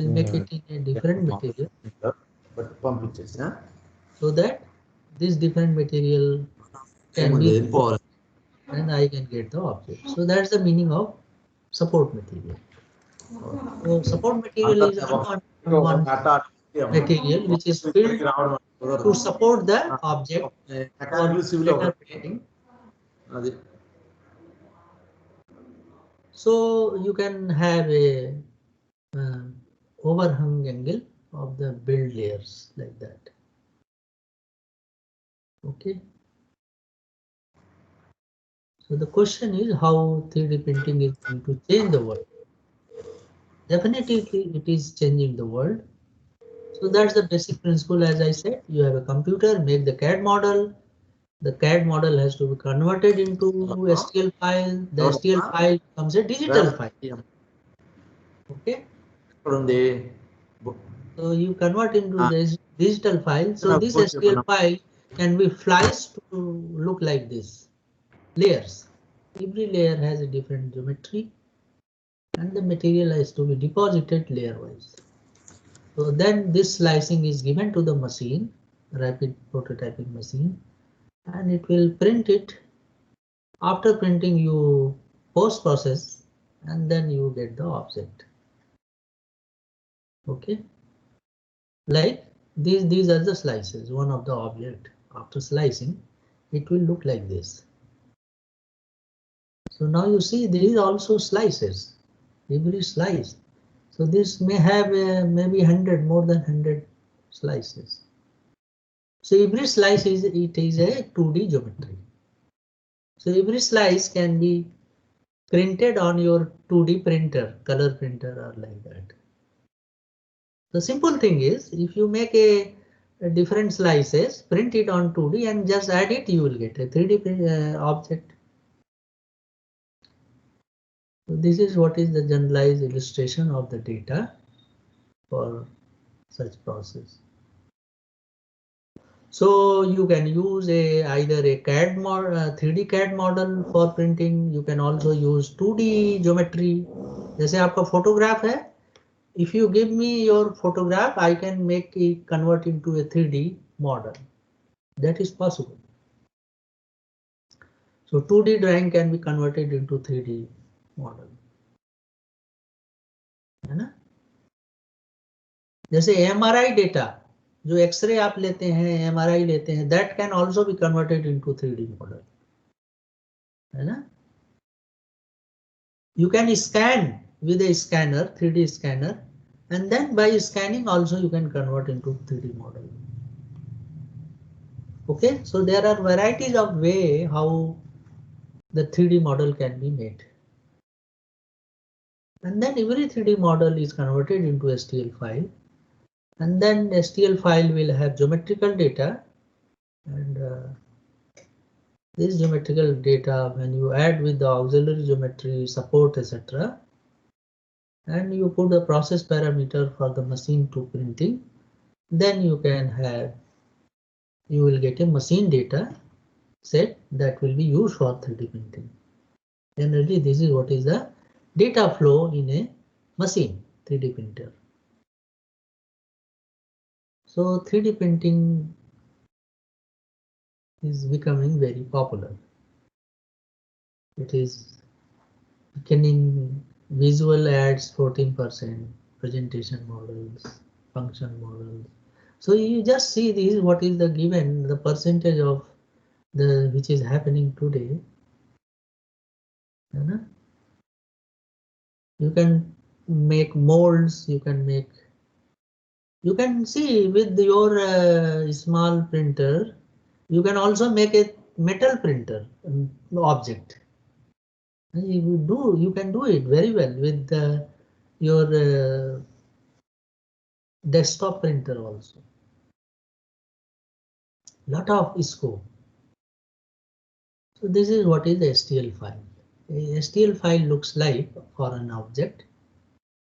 make it in a different material, so that this different material can be used and I can get the object. So that's the meaning of support material. So support material is one material which is built to support the object for better printing. So you can have a overhang angle of the build layers like that. Okay. So the question is how 3D printing is going to change the world. Definitely it is changing the world. So that's the basic principle. As I said, you have a computer, make the CAD model. The CAD model has to be converted into STL file. The STL file becomes a digital file. Okay. So you convert into this digital file. So this STL file can be sliced to look like this. Layers. Every layer has a different geometry, and the material has to be deposited layer wise. So then this slicing is given to the machine, rapid prototyping machine, and it will print it. After printing, you post process, and then you get the object. Okay, like these are the slices. One of the object after slicing, it will look like this. So now you see there is also slices. Every slice. So this may have maybe 100, more than 100 slices. So every slice is a 2D geometry. So every slice can be printed on your 2D printer, color printer, or like that. The simple thing is, if you make a different slices, print it on 2D and just add it, you will get a 3D object. So this is what is the generalized illustration of the data for such process. So you can use either a CAD model, 3D CAD model for printing. You can also use 2D geometry. जैसे आपका photograph है, if you give me your photograph, I can make it convert into a 3D model. That is possible. So 2D drawing can be converted into 3D model. है ना? जैसे MRI data, जो x ray आप लेते हैं, MRI लेते हैं, that can also be converted into 3D model. है ना? You can scan with a scanner, 3D scanner, and then by scanning also you can convert into 3D model. Okay, so there are varieties of way how the 3D model can be made. And then every 3D model is converted into STL file. And then STL file will have geometrical data, and this geometrical data, when you add with the auxiliary geometry, support, etc., and you put the process parameter for the machine to printing, then you can have, you will get a machine data set that will be used for 3D printing. Generally, this is what is the data flow in a machine 3D printer. So 3D printing is becoming very popular. it is beginning visual adds 14%, presentation models, function models. So you just see this, what is the given, the percentage of the which is happening today. You can make molds, you can see with your small printer, you can also make a metal printer object. You can do it very well with your desktop printer also. Lot of scope. So this is what is the STL file. A STL file looks like for an object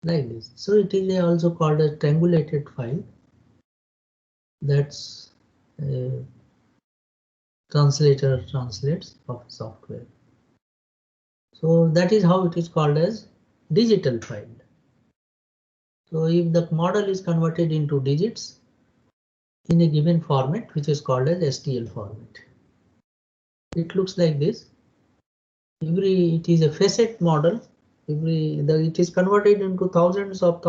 like this. So it is also called a triangulated file. That's translator translates of software. So that is how it is called as digital file. So if the model is converted into digits in a given format, which is called as STL format, it looks like this. It is a facet model. It is converted into thousands of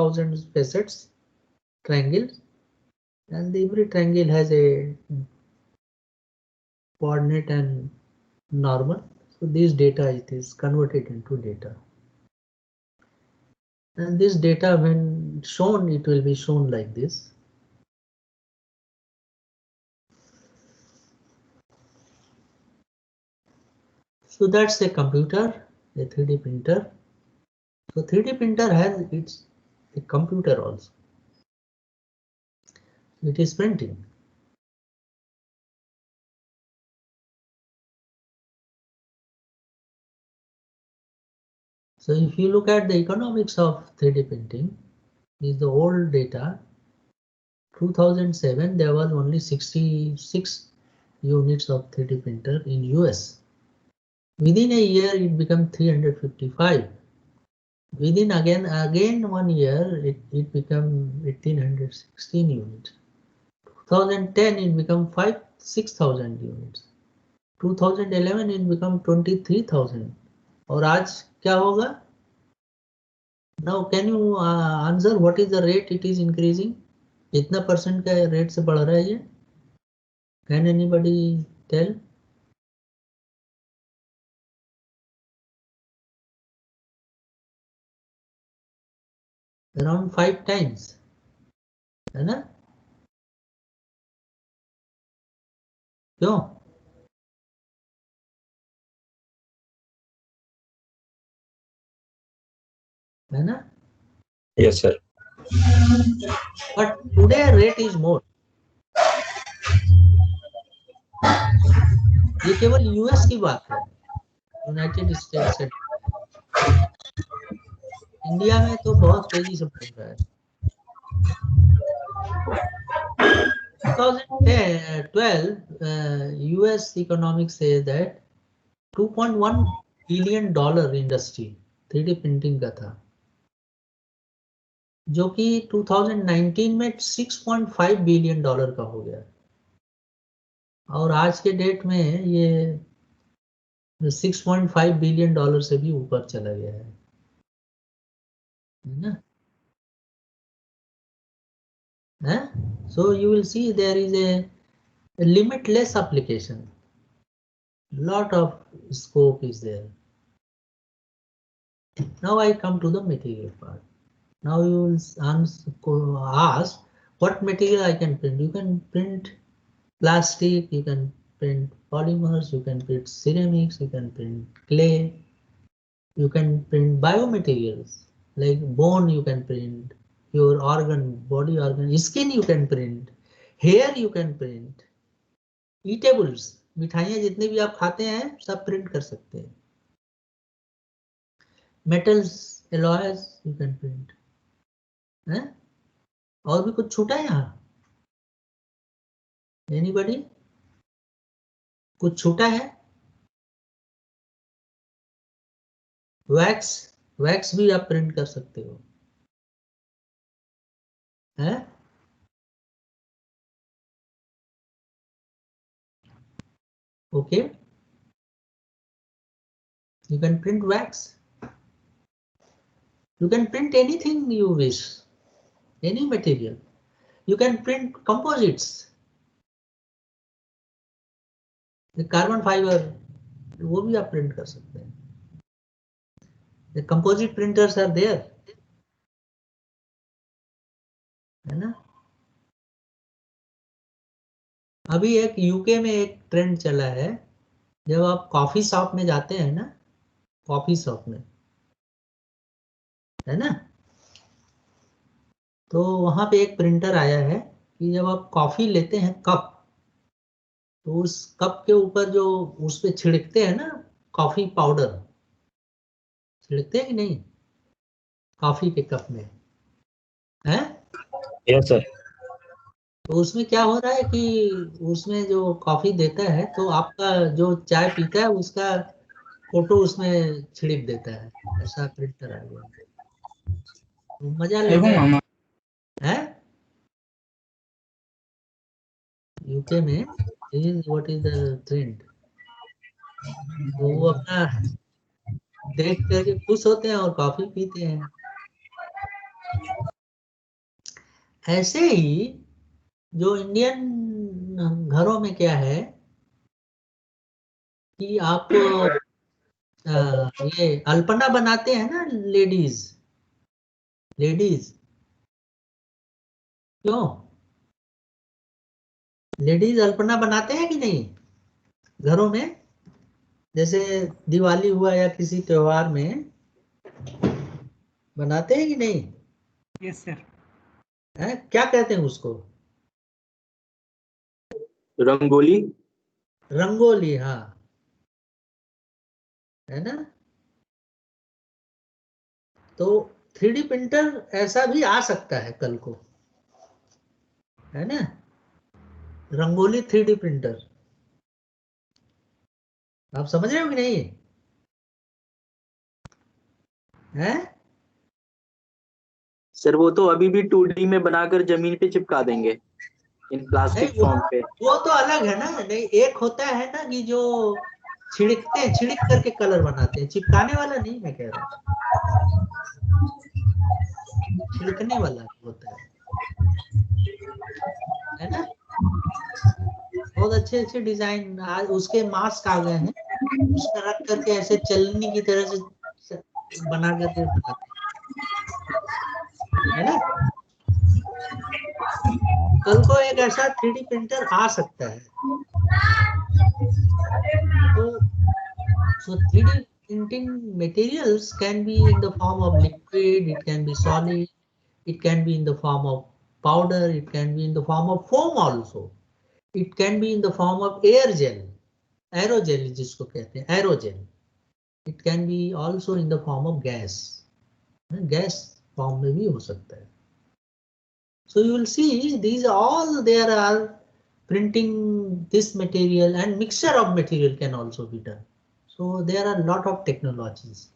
facets, triangles, and every triangle has a coordinate and normal. So this data, it is converted into data. And this data, when shown, it will be shown like this. So that's a computer, a 3D printer. So 3D printer has its a computer also. It is printing. So if you look at the economics of 3D printing, is the old data. 2007 there was only 66 units of 3D printer in US. Within a year it became 355. Within again 1 year it became 1816 units. 2010 it became 6,000 units. 2011 it became 23,000. और आज क्या होगा? Now can you answer what is the rate it is increasing? कितना percent का rate से बढ़ रहा है ये? Can anybody tell? Around 5 times, है ना? क्यों? है ना? Yes, sir. But today rate is more. ये केवल यूएस की बात है, यूनाइटेड स्टेट्स से। इंडिया में तो बहुत तेजी से बढ़ रहा है। 2012 US economics says that $2.1 billion industry 3D printing का था, जो कि 2019 में $6.5 बिलियन का हो गया, और आज के डेट में ये 6.5 बिलियन से भी ऊपर चला गया है ना? So you will see there is a limitless application. Lot of scope is there. Now I come to the material part. Now you will ask what material I can print. You can print plastic, you can print polymers, you can print ceramics, you can print clay, you can print biomaterials like bone, you can print your organ, body organ, skin you can print, hair you can print, eatables, मिठाइयाँ जितने भी आप खाते हैं सब print कर सकते हैं, metals, alloys you can print, हैं? और भी कुछ छूटा है यहाँ? Anybody? कुछ छूटा है? वैक्स भी आप प्रिंट कर सकते हो, हैं? Okay, You can print wax. You can print anything you wish, any material. You can print composites. The carbon fiber, वो भी आप print कर सकते हैं. The composite printers are there, है ना. अभी एक यूके में एक ट्रेंड चला है, जब आप कॉफी शॉप में जाते हैं ना, कॉफी शॉप में, है ना, तो वहां पे एक प्रिंटर आया है कि जब आप कॉफी लेते हैं कप, तो उस कप के ऊपर जो उस पे छिड़कते हैं ना कॉफी पाउडर, छिड़कते हैं कि नहीं कॉफी के कप में, है? Yes sir. तो उसमें क्या हो रहा है कि उसमें जो कॉफी देता है तो आपका जो चाय पीता है उसका फोटो उसमें छिड़क देता है, ऐसा प्रिंटर आ गया. तो मजा लेते हैं, है? यूके में व्हाट इज द ट्रेंड, वो अपना देख करके खुश होते हैं और कॉफी पीते हैं. ऐसे ही जो इंडियन घरों में क्या है कि आप ये अल्पना बनाते हैं ना लेडीज, क्यों लेडीज अल्पना बनाते हैं कि नहीं घरों में? जैसे दिवाली हुआ या किसी त्योहार में बनाते हैं कि नहीं? Yes sir. है? क्या कहते हैं उसको? रंगोली. रंगोली, हाँ, है ना. तो 3D प्रिंटर ऐसा भी आ सकता है कल को, है ना. रंगोली 3D प्रिंटर, आप समझ रहे हो कि नहीं? है सर वो तो अभी भी 2D में बनाकर जमीन पे चिपका देंगे इन प्लास्टिक फॉर्म पे. वो तो अलग है ना. नहीं, एक होता है ना कि जो छिड़कते हैं, छिड़क करके कलर बनाते हैं, चिपकाने वाला नहीं मैं कह रहा हूँ, छिड़कने वाला होता है ना. बहुत अच्छे अच्छे डिजाइन आज उसके मास्क आ गए हैं, उसमें रख करके ऐसे चलनी की तरह से बना करके बनाते हैं, है ना. कल को एक ऐसा 3D प्रिंटर आ सकता है. So 3D printing materials can be in the form of liquid, it can be solid, it can be in the form of powder, it can be in the form of foam also, it can be in the form of air gel, aerogel जिसको कहते हैं aerogel, it can be also in the form of gas, gas form में भी हो सकता है. So you will see these all there are printing this material, and mixture of material can also be done. So there are lot of technologies.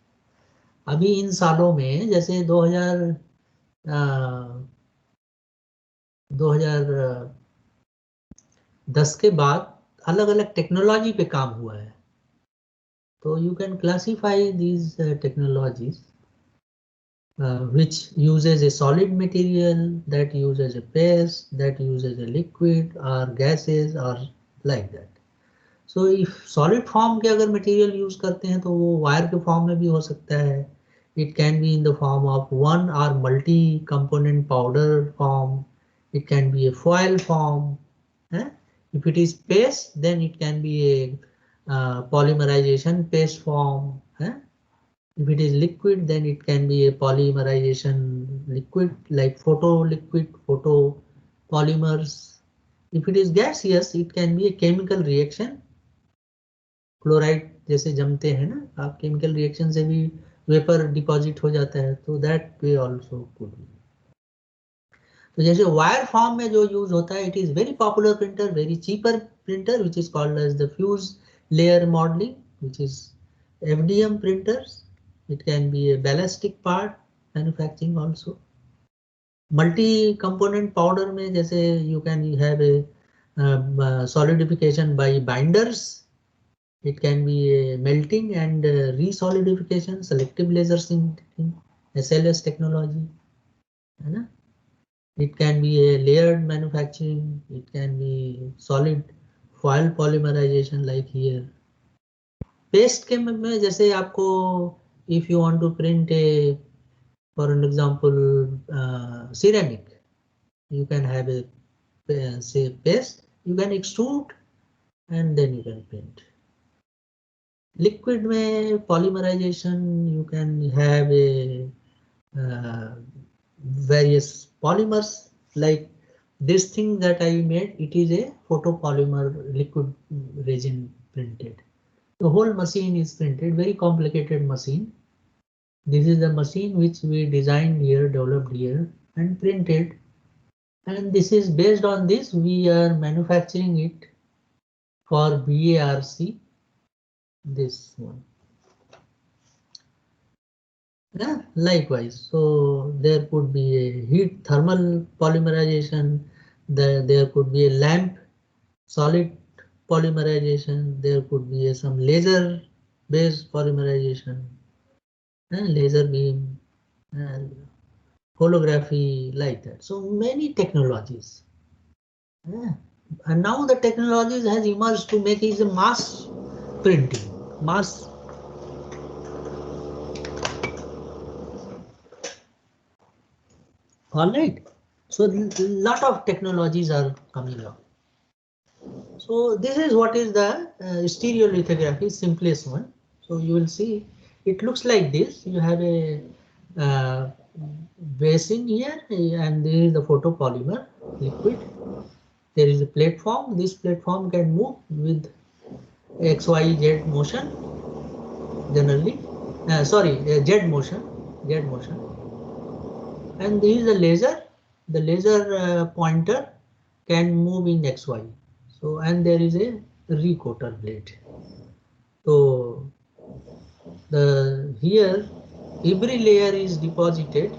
अभी इन सालों में जैसे 2010 के बाद अलग अलग टेक्नोलॉजी पे काम हुआ है. तो you can classify these technologies which uses a solid material, that uses a paste, that uses a liquid or gases or like that. So if solid form के अगर material use करते हैं तो वो wire के form में भी हो सकता है. It can be in the form of one or multi-component powder form. It can be a foil form. If it is paste, then it can be a polymerization paste form. If it is liquid, then it can be a polymerization liquid like photo liquid, photo polymers. If it is gaseous, it can be a chemical reaction. Chloride जैसे जमते हैं ना, आप chemical reaction से भी vapor deposit हो जाता है, तो that way also could be. तो जैसे wire form में जो use होता है, it is very popular printer, very cheaper printer, which is called as the fuse layer modeling, which is FDM printers. It can be a ballistic part manufacturing also. Multi-component powder में जैसे you can have a solidification by binders. It can be a melting and resolidification, selective laser sinking, SLS technology. It can be a layered manufacturing. It can be solid foil polymerization like here. Paste के में जैसे आपको if you want to print a, for an example, ceramic, you can have a say paste. You can extrude and then you can print. Liquid में polymerization, you can have a various polymers like this thing that I made. It is a photopolymer liquid resin printed. The whole machine is printed, very complicated machine. This is the machine which we designed here, developed here and printed. And this is based on this, we are manufacturing it for BARC, this one. Yeah, likewise. So there could be a heat thermal polymerization, there could be a lamp solid polymerization, there could be some laser based polymerization, laser beam, holography, like that. So many technologies. And now the technologies has emerged to make it a mass printing, mass. All right. So lot of technologies are coming up. So this is what is the stereolithography, simplest one. So you will see it looks like this. You have a basin here and there is the photopolymer liquid. There is a platform. This platform can move with XYZ motion generally. Z motion. And this is a laser. The laser pointer can move in XY. So and there is a recoater blade. So here every layer is deposited.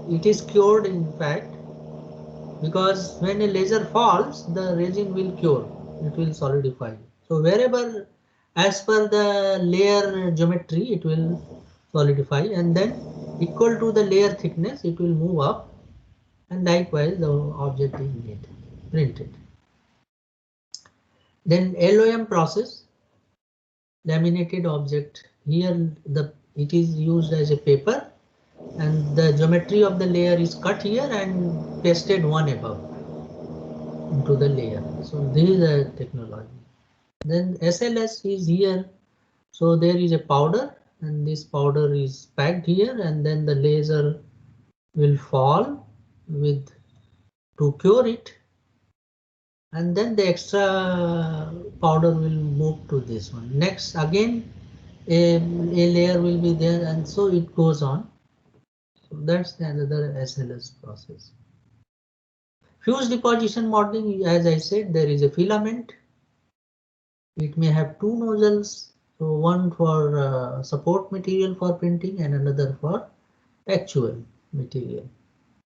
It is cured in fact, because when a laser falls, the resin will cure. It will solidify. So wherever, as per the layer geometry, it will solidify, and then equal to the layer thickness, it will move up, and likewise the object is made, printed. Then LOM process, laminated object. Here it is used as a paper, and the geometry of the layer is cut here and pasted one above into the layer. So this is a technology. Then SLS is here. So there is a powder, and this powder is packed here, and then the laser will fall to cure it, and then the extra powder will move to this one. Next again a layer will be there, and so it goes on. So that's another SLS process. Fuse deposition modeling, as I said, there is a filament. It may have two nozzles, so one for support material for printing and another for actual material.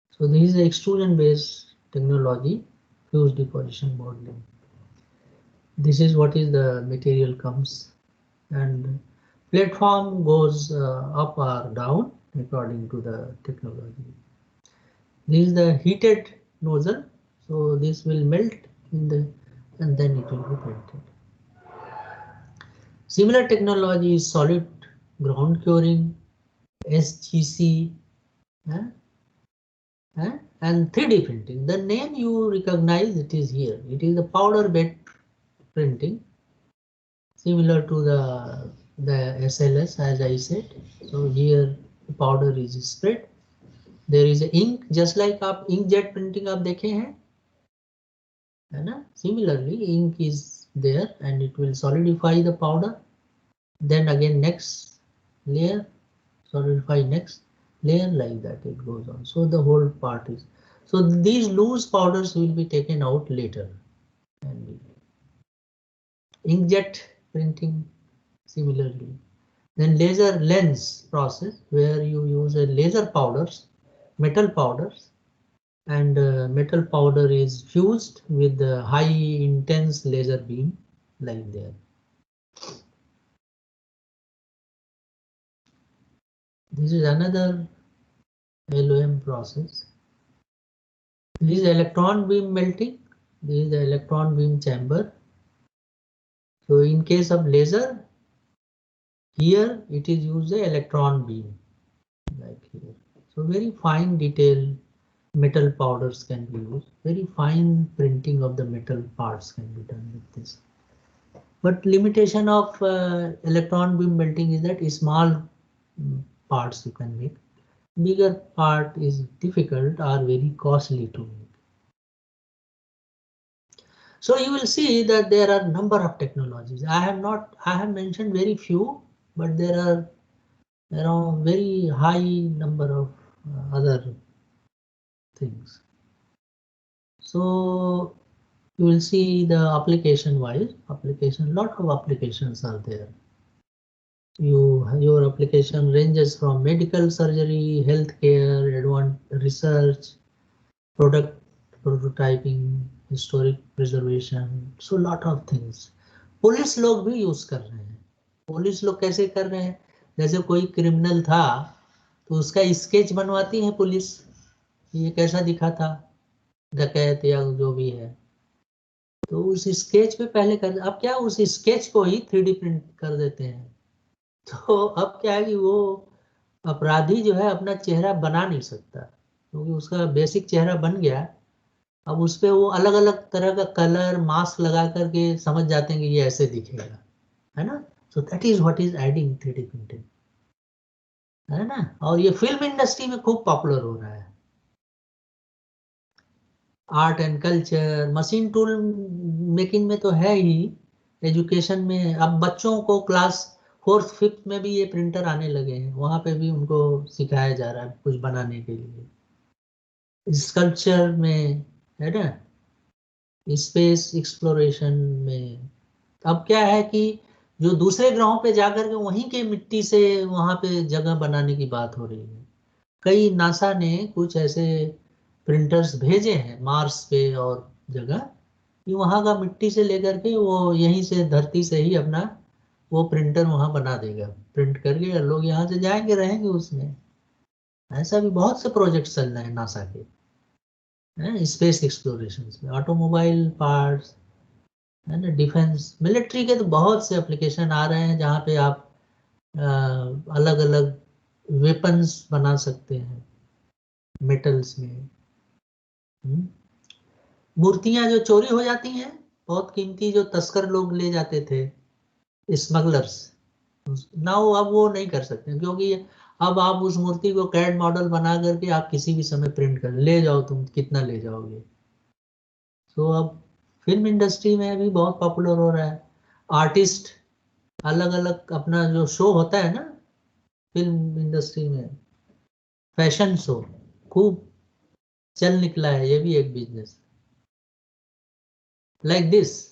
So this is the extrusion based technology, fuse deposition modeling. This is what is the material comes, and platform goes up or down according to the technology. This is the heated nozzle, so this will melt in the, and then it will be printed. Similar technology is solid ground curing, SGC, and 3D printing. The name you recognize, it is here. It is the powder bed printing, similar to the SLS, as I said. So here the powder is spread. There is ink, just like आप inkjet printing आप देखे हैं, है ना? Similarly, ink is there and it will solidify the powder. Then again next layer, solidify next layer, like that it goes on. So the whole part is, so these loose powders will be taken out later. And inkjet printing similarly. Then laser lens process, where you use a laser powders, metal powders, and metal powder is fused with the high intense laser beam, like there. This is another LOM process. This is electron beam melting. This is the electron beam chamber. So in case of laser, here it is used the electron beam, like here. So very fine detail metal powders can be used. Very fine printing of the metal parts can be done with this. But limitation of electron beam melting is that small parts you can make. Bigger part is difficult or very costly to make. So you will see that there are number of technologies. I have mentioned very few, but there are around very high number of other things. So you will see the application wise, lot of applications are there. Your application ranges from medical surgery, healthcare, advanced research, product prototyping, historic preservation, so lot of things. Police लोग भी use कर रहे हैं. Police लोग कैसे कर रहे हैं? जैसे कोई क्रिमिनल था तो उसका स्केच बनवाती है पुलिस, ये कैसा दिखा था, डकैत या जो भी है, तो उस स्केच पे पहले कर, अब क्या उस स्केच को ही 3D प्रिंट कर देते हैं. तो अब क्या है कि वो अपराधी जो है अपना चेहरा बना नहीं सकता, क्योंकि उसका बेसिक चेहरा बन गया. अब उस पे वो अलग अलग तरह का कलर मास्क लगा करके समझ जाते हैं कि ये ऐसे दिखेगा, है ना. So that is what is adding 3D printing, है ना. और ये फिल्म इंडस्ट्री में खूब पॉपुलर हो रहा है. Art and culture, machine tool making में तो है ही. एजुकेशन में अब बच्चों को क्लास 4th 5th में भी ये प्रिंटर आने लगे हैं, वहां पे भी उनको सिखाया जा रहा है कुछ बनाने के लिए. स्कल्पचर में है ना, स्पेस एक्सप्लोरेशन में. अब क्या है कि जो दूसरे ग्रहों पे जाकर के वहीं के मिट्टी से वहां पे जगह बनाने की बात हो रही है. कई नासा ने कुछ ऐसे प्रिंटर्स भेजे हैं मार्स पे और जगह, कि वहां का मिट्टी से लेकर के वो यहीं से धरती से ही अपना वो प्रिंटर वहां बना देगा, प्रिंट करके लोग यहाँ से जाएंगे रहेंगे उसमें. ऐसा भी बहुत से प्रोजेक्ट चल रहे हैं नासा के, स्पेस एक्सप्लोरेशन में. ऑटोमोबाइल पार्ट्स है ना, डिफेंस मिलिट्री के तो बहुत से एप्लीकेशन आ रहे हैं जहाँ पे आप अलग अलग वेपन्स बना सकते हैं मेटल्स में. मूर्तियां जो चोरी हो जाती हैं बहुत कीमती, जो तस्कर लोग ले जाते थे, स्मगलर्स, नाउ अब वो नहीं कर सकते, क्योंकि अब आप उस मूर्ति को कैड मॉडल बना करके आप किसी भी समय प्रिंट कर ले जाओ, तुम कितना ले जाओगे. तो अब फिल्म इंडस्ट्री में भी बहुत पॉपुलर हो रहा है. आर्टिस्ट अलग अलग अपना जो शो होता है ना फिल्म इंडस्ट्री में, फैशन शो खूब चल निकला है, ये भी एक business. Like this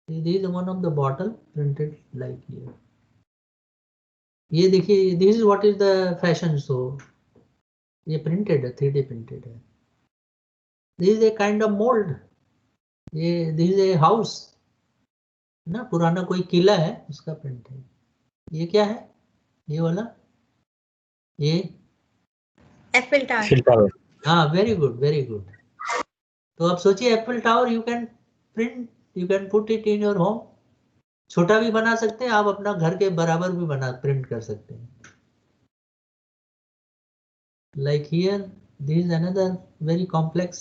is one of the bottle printed like here. ये देखिए, this is what is the fashion show. ये प्रिंटेड है, 3D प्रिंटेड है. This is a kind of mould. ये दिस इज ए हाउस ना, पुराना कोई किला है उसका प्रिंट है. ये क्या है ये वाला, ये एफिल टावर. हाँ, वेरी गुड वेरी गुड. तो अब सोचिए Eiffel tower you can print, you can put it in your home. छोटा भी बना सकते हैं आप, अपना घर के बराबर भी बना प्रिंट कर सकते हैं. Like here this is another very complex.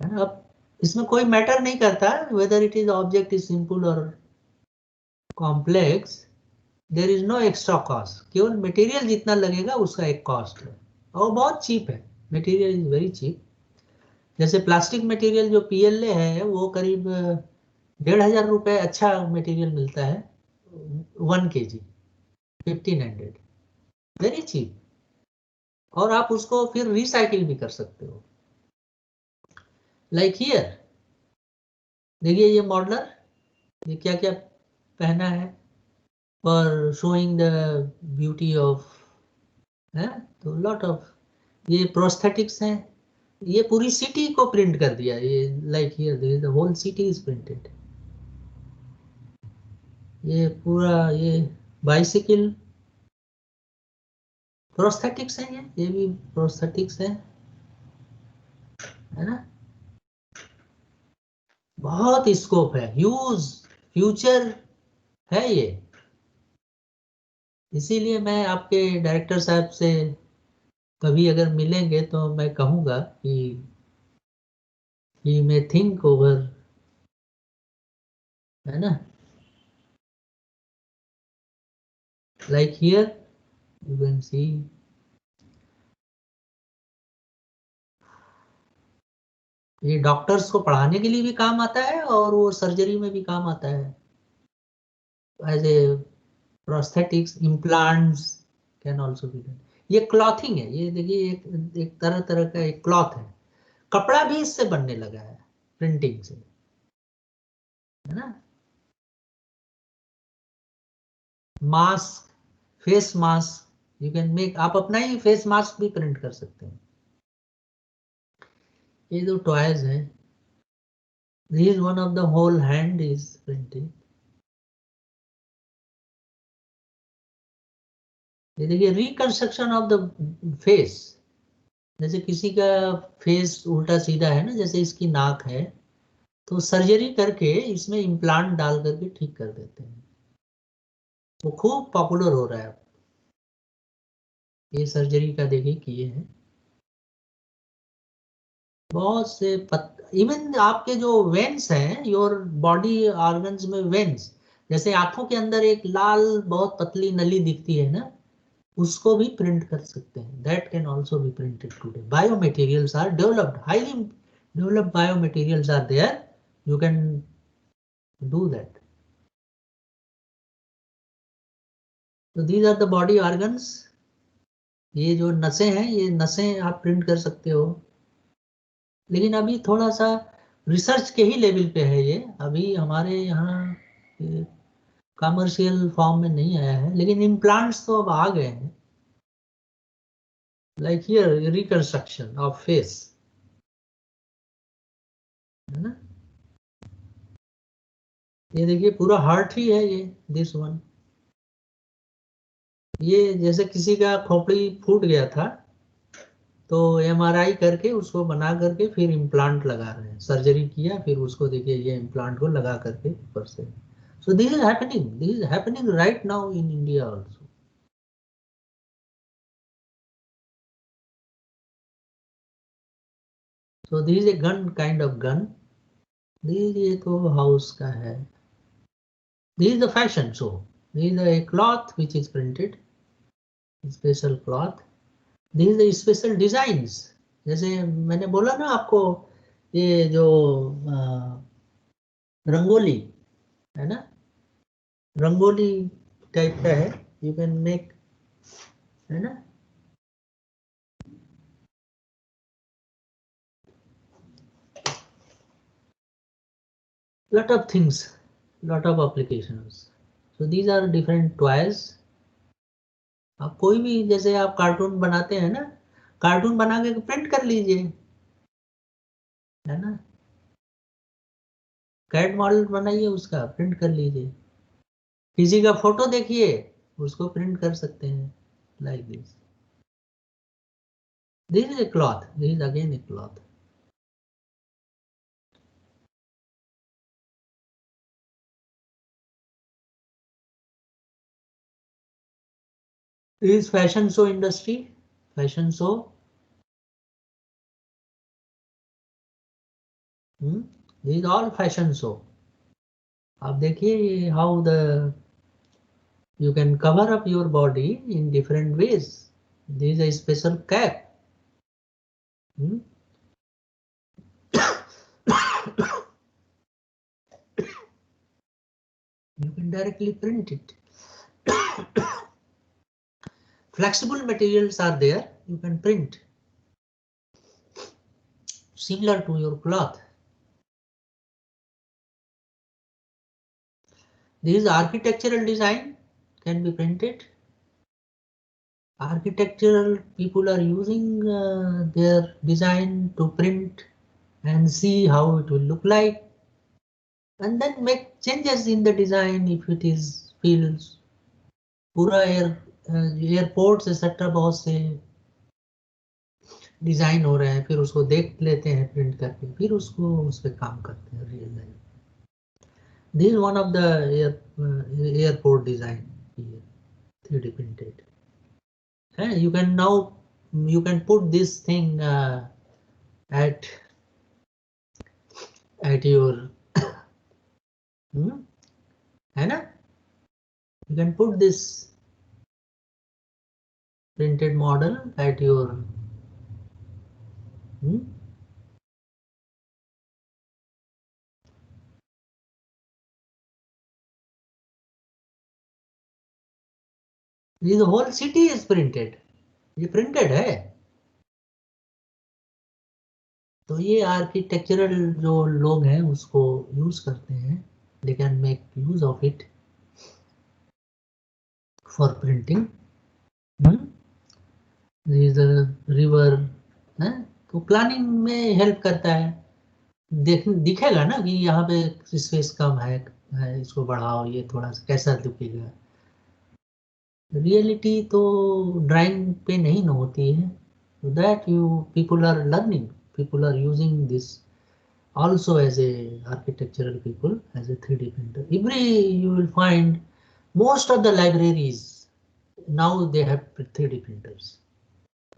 अब इसमें कोई मैटर नहीं करता whether it is object is simple और complex, there is no extra cost. केवल मटेरियल जितना लगेगा उसका एक कॉस्ट है, और बहुत चीप है. Material is very cheap. जैसे प्लास्टिक मटेरियल जो PLA है वो करीब 1,500 रुपये अच्छा मटेरियल मिलता है, 1 kg 1500, वेरी चीप. और आप उसको फिर रिसाइकिल भी कर सकते हो. लाइक हियर देखिए, ये मॉडलर ये क्या क्या पहना है for showing the beauty of, है तो लॉट ऑफ ये प्रोस्थेटिक्स हैं. ये पूरी सिटी को प्रिंट कर दिया. ये like here the whole city is printed. ये पूरा ये बाइसिकल प्रोस्थेटिक्स है, ये भी प्रोस्थेटिक्स है ना। बहुत स्कोप है, ह्यूज फ्यूचर है ये। इसीलिए मैं आपके डायरेक्टर साहब से कभी अगर मिलेंगे तो मैं कहूँगा कि मैं थिंक ओवर, है ना। Like here you can see ये डॉक्टर्स को पढ़ाने के लिए भी काम आता है और वो सर्जरी में भी काम आता है as a prosthetics. Implants can also be done. ये क्लॉथिंग है, ये देखिए एक तरह तरह का एक क्लॉथ है, कपड़ा भी इससे बनने लगा है प्रिंटिंग से, है ना। Mask, face mask you can make, आप अपना ही फेस मास्क भी प्रिंट कर सकते हैं। ये जो टॉयज है, this is one of the whole hand is printed। ये देखिए रिकंस्ट्रक्शन ऑफ द फेस, जैसे किसी का फेस उल्टा सीधा है ना, जैसे इसकी नाक है, तो सर्जरी करके इसमें इम्प्लांट डाल करके ठीक कर देते हैं। वो खूब पॉपुलर हो रहा है अब, ये सर्जरी का देखिए किए हैं बहुत से इवन आपके जो वेन्स हैं, योर बॉडी ऑर्गन्स में वेन्स, जैसे आंखों के अंदर एक लाल बहुत पतली नली दिखती है ना, उसको भी प्रिंट कर सकते हैं। That can also be printed today. Biomaterials are developed, highly developed biomaterials are there, you can do that. तो these are the body organs. ये जो नसें हैं, ये नसें आप प्रिंट कर सकते हो, लेकिन अभी थोड़ा सा रिसर्च के ही लेवल पे है ये, अभी हमारे यहाँ कमर्शियल फॉर्म में नहीं आया है, लेकिन इम्प्लांट्स तो अब आ गए हैं। Like here reconstruction of face, है ना। ये देखिए पूरा हार्ट ही है ये, दिस वन। ये जैसे किसी का खोपड़ी फूट गया था तो एमआरआई करके उसको बना करके फिर इम्प्लांट लगा रहे हैं, सर्जरी किया फिर उसको देखिए ये इम्प्लांट को लगा करके ऊपर से। So this is happening right now in India also. So this is a gun, kind of gun. ये तो हाउस का है। This is the fashion show. This is a cloth which is printed, special cloth. This is the special designs. जैसे मैंने बोला ना आपको, ये जो रंगोली है ना, रंगोली टाइप का है, you can make, है ना। Lot of things, lot of applications. So these are different toys. आप कोई भी, जैसे आप कार्टून बनाते हैं ना, कार्टून बना के प्रिंट कर लीजिए, है ना। कैट मॉडल बनाइए, उसका प्रिंट कर लीजिए। किसी का फोटो देखिए, उसको प्रिंट कर सकते हैं like this. This is a cloth, this is again A cloth. This is fashion show industry, fashion show. This is all fashion show. आप देखिए how the you can cover up your body in different ways. This is a special cap. You can directly print it. Flexible materials are there, you can print similar to your cloth. This is architectural design, can be printed. Architectural people are using their design to print and see how it will look like, and then make changes in the design if it is feels पूरा airports etcetera बहुत से design हो रहे हैं, फिर उसको देख लेते हैं प्रिंट करके, फिर उसको उस पर काम करते हैं real life. This is one of the airport design 3D printed. You can now put this thing at your है ना, you can put this printed model at your the whole city is printed, ये printed है। तो ये architectural जो लोग हैं उसको यूज करते हैं, they can make use of it for printing. There is a river, तो प्लानिंग में हेल्प करता है। दिखेगा ना कि यहाँ पे स्पेस कम है, इसको बढ़ाओ, ये थोड़ा सा कैसा दिखेगा। रियलिटी तो ड्राइंग पे नहीं ना होती है। That people are learning, people are using this also as a architectural people, as a 3D printer. You will find most of the libraries now they have 3D printers.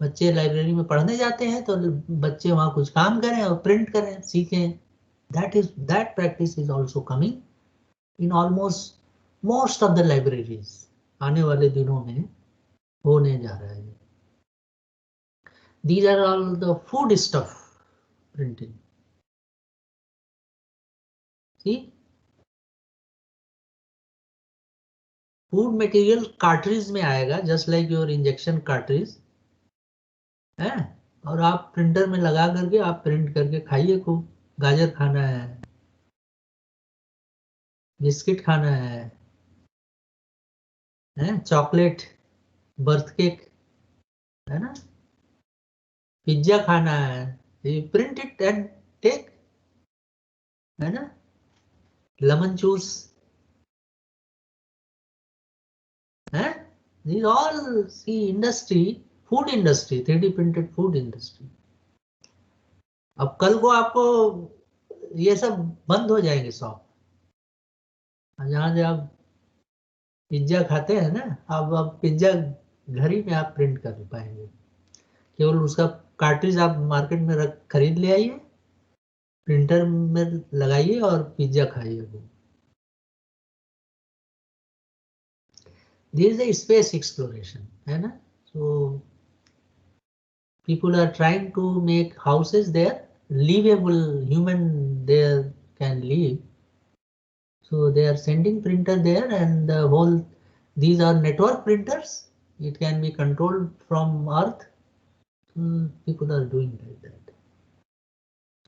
बच्चे library में पढ़ने जाते हैं तो बच्चे वहाँ कुछ काम करें और प्रिंट करें, सीखें। That practice is also coming in almost most of the libraries. आने वाले दिनों में होने जा रहा है। These are all the food stuff printing. See, food material cartridge में आएगा, just like your injection cartridge है, और आप प्रिंटर में लगा करके आप प्रिंट करके खाइए खूब। गाजर खाना है, बिस्किट खाना है, चॉकलेट, बर्थ केक है ना, पिज्जा खाना है, प्रिंट इट एंड टेक, है ना, लेमन जूस है। These all see industry, food industry, 3D printed food industry. अब कल को आपको ये सब बंद हो जाएंगे शॉप, जहाँ से आप पिज्जा खाते हैं ना, अब पिज्जा घर ही में आप प्रिंट कर पाएंगे। केवल उसका कार्ट्रिज आप मार्केट में खरीद ले आइए, प्रिंटर में लगाइए और पिज्जा खाइए। This is the space exploration, है ना। सो people are trying to make houses there, livable, human there can live. So they are sending printer there, and the whole, these are network printers. It can be controlled from Earth. People are doing like that.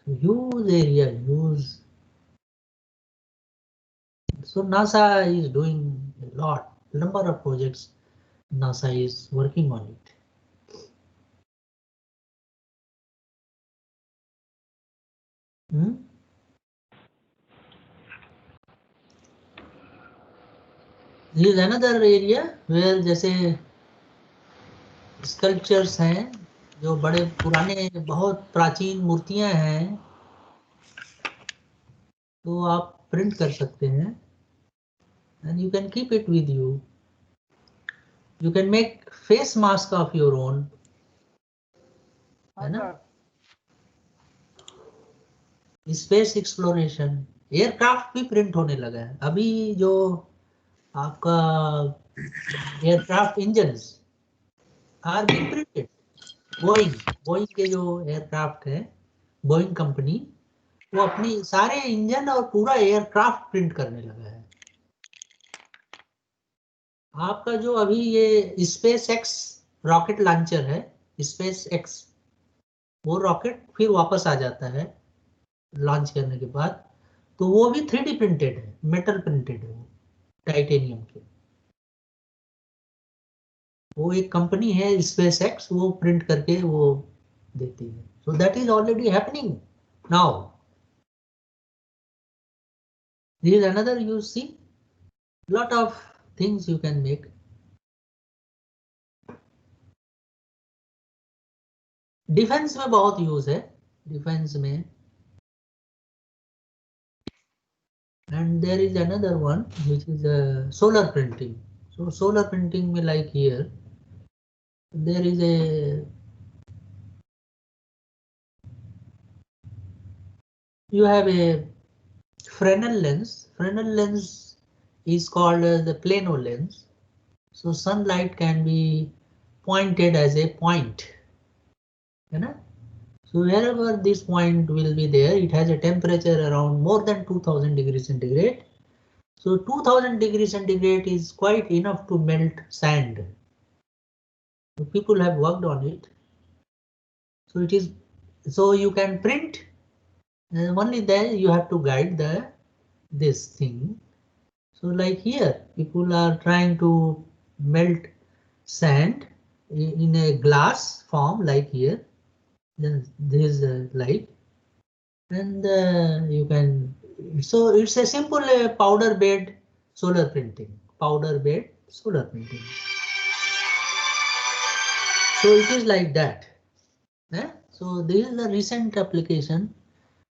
Huge area, huge. So NASA is doing a lot, number of projects. NASA is working on it. This is another area where जैसे sculptures हैं, जो बड़े पुराने बहुत प्राचीन मूर्तियां हैं, तो आप प्रिंट कर सकते हैं, and you can keep it with you. You can make face mask of your own, है ना। स्पेस एक्सप्लोरेशन, एयरक्राफ्ट भी प्रिंट होने लगा है। अभी जो आपका aircraft engines are being printed. Boeing के जो एयरक्राफ्ट है, बोइंग कंपनी, वो अपनी सारे इंजन और पूरा एयरक्राफ्ट प्रिंट करने लगा है। आपका जो अभी ये स्पेस एक्स रॉकेट लॉन्चर है, स्पेस एक्स, वो रॉकेट फिर वापस आ जाता है लॉन्च करने के बाद, तो वो भी 3D प्रिंटेड है, मेटल प्रिंटेड है, वो टाइटेनियम के। वो एक कंपनी है स्पेस एक्स, वो प्रिंट करके वो देती है। So that is already happening now. This is another, you see, lot of things you can make defence में बहुत यूज है, डिफेंस में. And there is another one which is solar printing. So solar printing में like here there is a, you have a Fresnel lens. Fresnel lens is called the plano lens. So sunlight can be pointed as a point. You know? So wherever this point will be there, it has a temperature around more than 2000 degrees centigrade. So 2000 degrees centigrade is quite enough to melt sand. So people have worked on it. So it is, so you can print, only then you have to guide this thing. So like here, people are trying to melt sand in a glass form like here. Then this light, and you can, so it's a simple powder bed solar printing. Powder bed solar printing. So it is like that. So this is the recent application.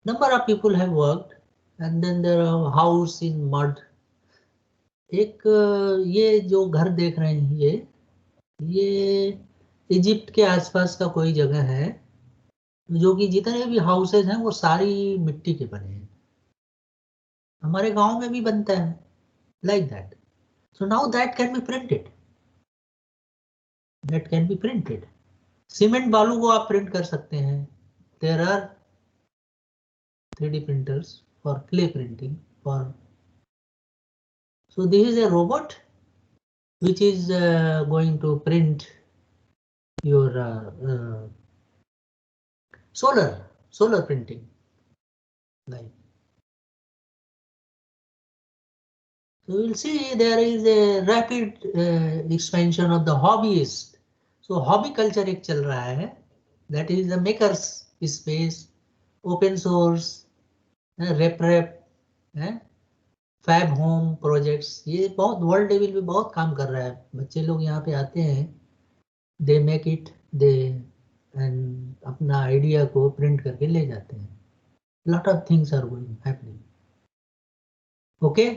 Number of people have worked, and then there are house in mud. एक ये जो घर देख रहे हैं, ये Egypt के आसपास का कोई जगह है, जो कि जितने भी हाउसेज हैं वो सारी मिट्टी के बने हैं. हमारे गांव में भी बनता है like that. So now that can be printed. That can be printed. Cement बालू को आप प्रिंट कर सकते हैं. There are 3D printers for clay printing. So this is a robot which is going to print your solar printing. Like. So we'll see there is a rapid expansion of the hobbyist. So hobby culture एक चल रहा है. That is the makers space, open source, RepRap, fab home projects, ये बहुत world level पे बहुत काम कर रहा है. बच्चे लोग यहाँ पे आते हैं, they make it, they and अपना आइडिया को प्रिंट करके ले जाते हैं. Lot of things are going happening. Okay,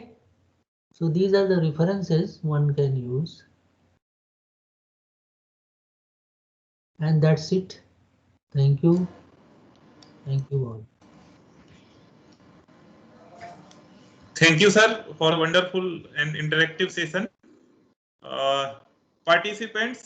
so these are the references one can use, and that's it. Thank you all. Thank you, sir, for a wonderful and interactive session. Participants,